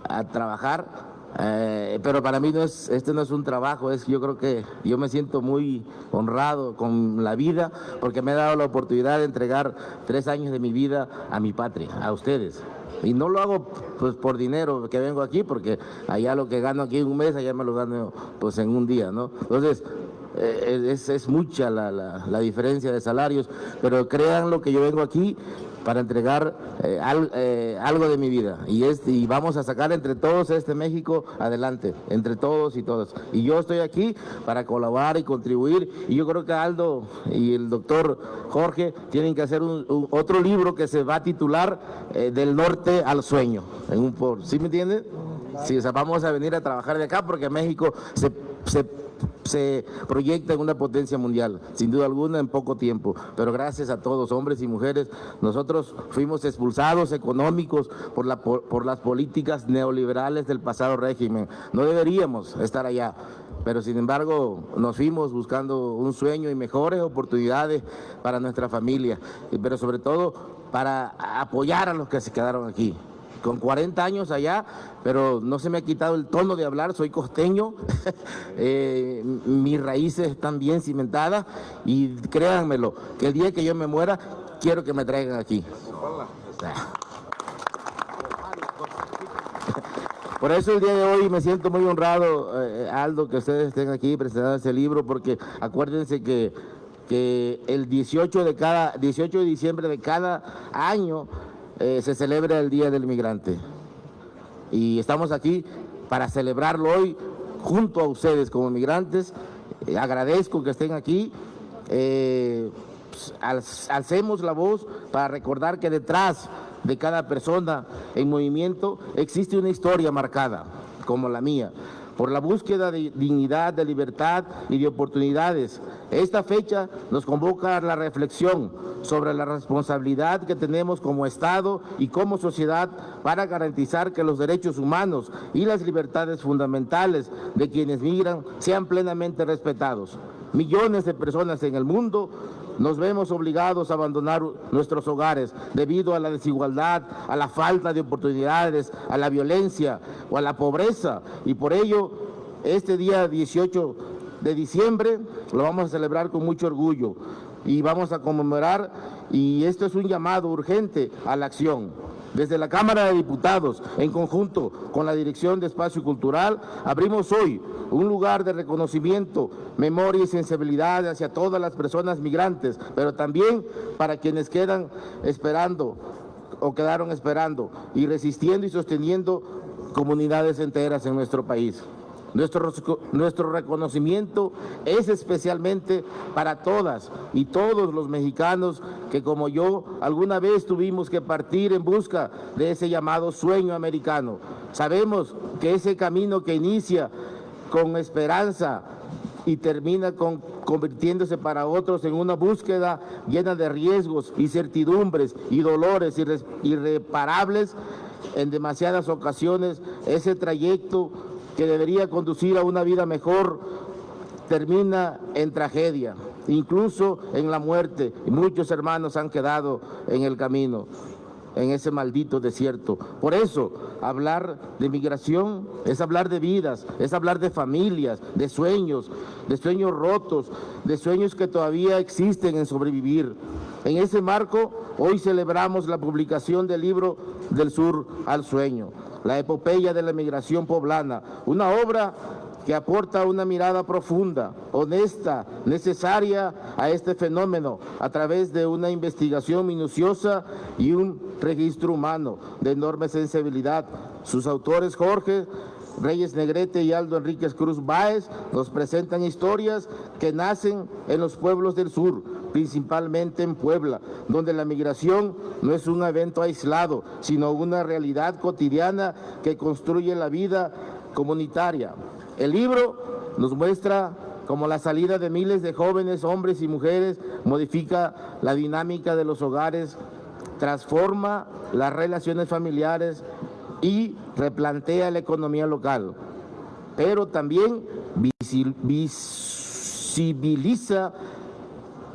Speaker 2: a trabajar. Pero para mí este no es un trabajo, yo creo que yo me siento muy honrado con la vida porque me he dado la oportunidad de entregar 3 años de mi vida a mi patria, a ustedes. Y no lo hago pues por dinero que vengo aquí, porque allá lo que gano aquí en un mes, allá me lo gano pues en un día, ¿no? Entonces, es mucha la diferencia de salarios, pero crean lo que yo vengo aquí para entregar algo de mi vida y vamos a sacar entre todos México adelante, entre todos y todas. Y yo estoy aquí para colaborar y contribuir, y yo creo que Aldo y el doctor Jorge tienen que hacer otro libro que se va a titular Del Norte al Sueño, ¿sí me entienden? Sí, o sea, vamos a venir a trabajar de acá porque México se proyecta en una potencia mundial, sin duda alguna, en poco tiempo. Pero gracias a todos, hombres y mujeres, nosotros fuimos expulsados económicos por las políticas neoliberales del pasado régimen. No deberíamos estar allá, pero sin embargo nos fuimos buscando un sueño y mejores oportunidades para nuestra familia, pero sobre todo para apoyar a los que se quedaron aquí. Con 40 años allá, pero no se me ha quitado el tono de hablar, soy costeño, mis raíces están bien cimentadas y créanmelo, que el día que yo me muera, quiero que me traigan aquí. Por eso el día de hoy me siento muy honrado, Aldo, que ustedes estén aquí presentando ese libro, porque acuérdense que el 18 de diciembre de cada año se celebra el Día del Migrante y estamos aquí para celebrarlo hoy junto a ustedes como migrantes. Agradezco que estén aquí, alcemos la voz para recordar que detrás de cada persona en movimiento existe una historia marcada como la mía, por la búsqueda de dignidad, de libertad y de oportunidades. Esta fecha nos convoca a la reflexión sobre la responsabilidad que tenemos como Estado y como sociedad para garantizar que los derechos humanos y las libertades fundamentales de quienes migran sean plenamente respetados. Millones de personas en el mundo nos vemos obligados a abandonar nuestros hogares debido a la desigualdad, a la falta de oportunidades, a la violencia o a la pobreza. Y por ello, este día 18 de diciembre lo vamos a celebrar con mucho orgullo y vamos a conmemorar, y esto es un llamado urgente a la acción. Desde la Cámara de Diputados, en conjunto con la Dirección de Espacio Cultural, abrimos hoy un lugar de reconocimiento, memoria y sensibilidad hacia todas las personas migrantes, pero también para quienes quedan esperando o quedaron esperando y resistiendo y sosteniendo comunidades enteras en nuestro país. Nuestro reconocimiento es especialmente para todas y todos los mexicanos que, como yo, alguna vez tuvimos que partir en busca de ese llamado sueño americano. Sabemos que ese camino que inicia con esperanza y termina convirtiéndose para otros en una búsqueda llena de riesgos, incertidumbres y dolores irreparables, en demasiadas ocasiones ese trayecto que debería conducir a una vida mejor termina en tragedia, incluso en la muerte. Y muchos hermanos han quedado en el camino, en ese maldito desierto. Por eso, hablar de migración es hablar de vidas, es hablar de familias, de sueños rotos, de sueños que todavía existen en sobrevivir. En ese marco, hoy celebramos la publicación del libro Del Sur al Sueño, la epopeya de la migración poblana, una obra que aporta una mirada profunda, honesta, necesaria a este fenómeno a través de una investigación minuciosa y un registro humano de enorme sensibilidad. Sus autores, Jorge Reyes Negrete y Aldo Enríquez Cruz Báez, nos presentan historias que nacen en los pueblos del sur, principalmente en Puebla, donde la migración no es un evento aislado, sino una realidad cotidiana que construye la vida comunitaria. El libro nos muestra cómo la salida de miles de jóvenes, hombres y mujeres, modifica la dinámica de los hogares transforma las relaciones familiares y replantea la economía local, pero también visibiliza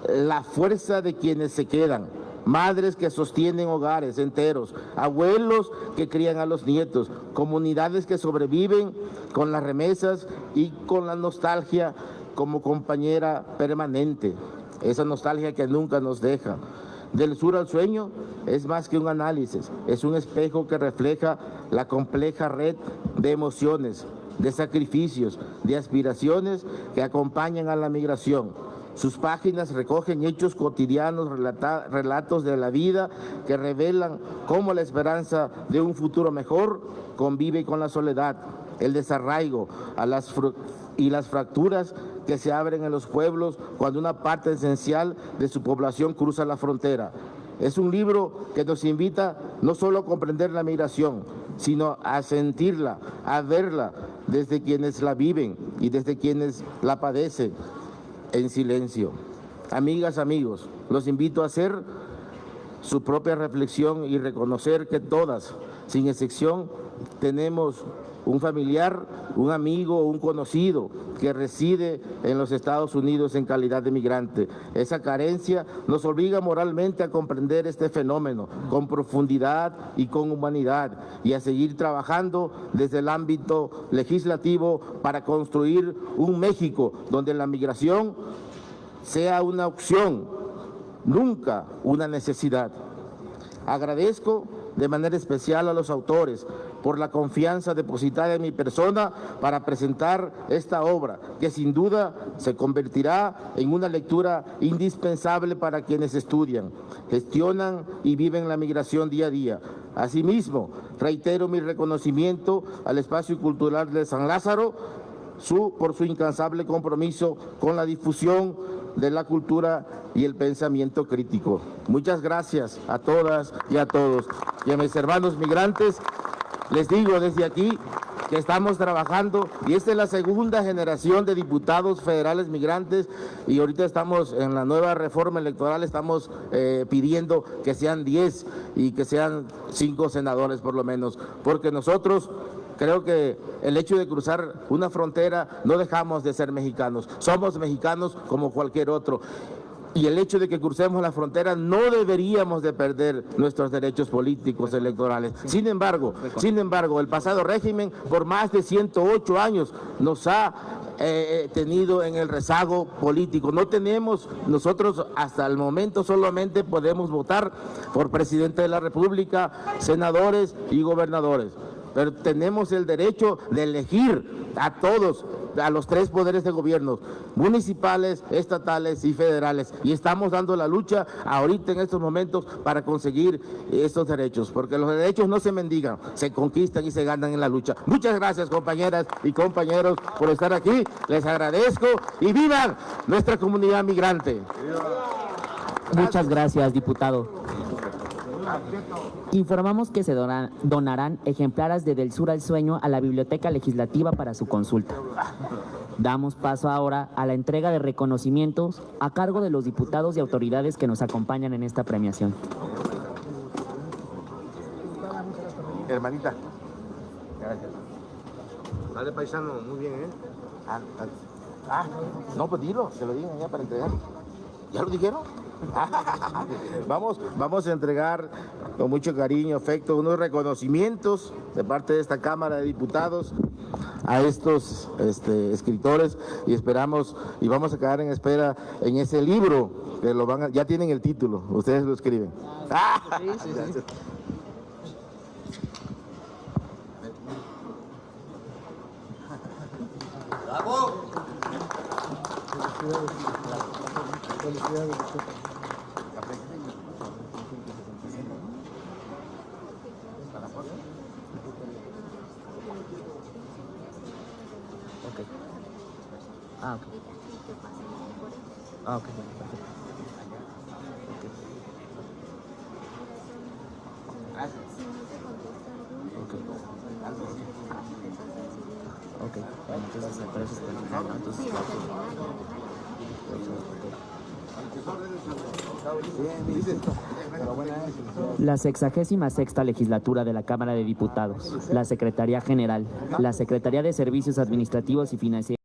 Speaker 2: la fuerza de quienes se quedan, madres que sostienen hogares enteros, abuelos que crían a los nietos, comunidades que sobreviven con las remesas y con la nostalgia como compañera permanente, esa nostalgia que nunca nos deja. Del Sur al Sueño es más que un análisis, es un espejo que refleja la compleja red de emociones, de sacrificios, de aspiraciones que acompañan a la migración. Sus páginas recogen hechos cotidianos, relatos de la vida que revelan cómo la esperanza de un futuro mejor convive con la soledad, el desarraigo y las fracturas que se abren en los pueblos cuando una parte esencial de su población cruza la frontera. Es un libro que nos invita no solo a comprender la migración, sino a sentirla, a verla desde quienes la viven y desde quienes la padecen en silencio. Amigas, amigos, los invito a hacer su propia reflexión y reconocer que todas, sin excepción, tenemos un familiar, un amigo o un conocido que reside en los Estados Unidos en calidad de migrante. Esa carencia nos obliga moralmente a comprender este fenómeno con profundidad y con humanidad y a seguir trabajando desde el ámbito legislativo para construir un México donde la migración sea una opción, nunca una necesidad. Agradezco de manera especial a los autores por la confianza depositada en mi persona para presentar esta obra, que sin duda se convertirá en una lectura indispensable para quienes estudian, gestionan y viven la migración día a día. Asimismo, reitero mi reconocimiento al Espacio Cultural de San Lázaro por su incansable compromiso con la difusión de la cultura y el pensamiento crítico. Muchas gracias a todas y a todos. Y a mis hermanos migrantes, les digo desde aquí que estamos trabajando y esta es la segunda generación de diputados federales migrantes y ahorita estamos en la nueva reforma electoral, estamos pidiendo que sean 10 y que sean 5 senadores por lo menos, porque nosotros creo que el hecho de cruzar una frontera no dejamos de ser mexicanos, somos mexicanos como cualquier otro. Y el hecho de que crucemos la frontera no deberíamos de perder nuestros derechos políticos electorales. Sin embargo, el pasado régimen por más de 108 años nos ha tenido en el rezago político. No tenemos, nosotros hasta el momento solamente podemos votar por presidente de la República, senadores y gobernadores. Pero tenemos el derecho de elegir a todos, a los 3 poderes de gobierno, municipales, estatales y federales. Y estamos dando la lucha ahorita en estos momentos para conseguir estos derechos, porque los derechos no se mendigan, se conquistan y se ganan en la lucha. Muchas gracias, compañeras y compañeros, por estar aquí. Les agradezco y ¡vivan nuestra comunidad migrante!
Speaker 1: Muchas gracias, diputado. Informamos que se donarán ejemplares de Del Sur al Sueño a la Biblioteca Legislativa para su consulta. Damos paso ahora a la entrega de reconocimientos a cargo de los diputados y autoridades que nos acompañan en esta premiación.
Speaker 2: Hermanita. Gracias. Dale, paisano, muy bien, ¿eh? No, pues dilo, se lo digan ya para entregar. ¿Ya lo dijeron? Vamos a entregar con mucho cariño, afecto, unos reconocimientos de parte de esta Cámara de Diputados a estos escritores y esperamos y vamos a quedar en espera en ese libro que ya tienen el título, ustedes lo escriben. Sí.
Speaker 13: ¡Bravo!
Speaker 12: Felicidades.
Speaker 1: Ok, perfecto. Ok, entonces, La 66ª legislatura de la Cámara de Diputados, la Secretaría General, la Secretaría de Servicios Administrativos y Financieros.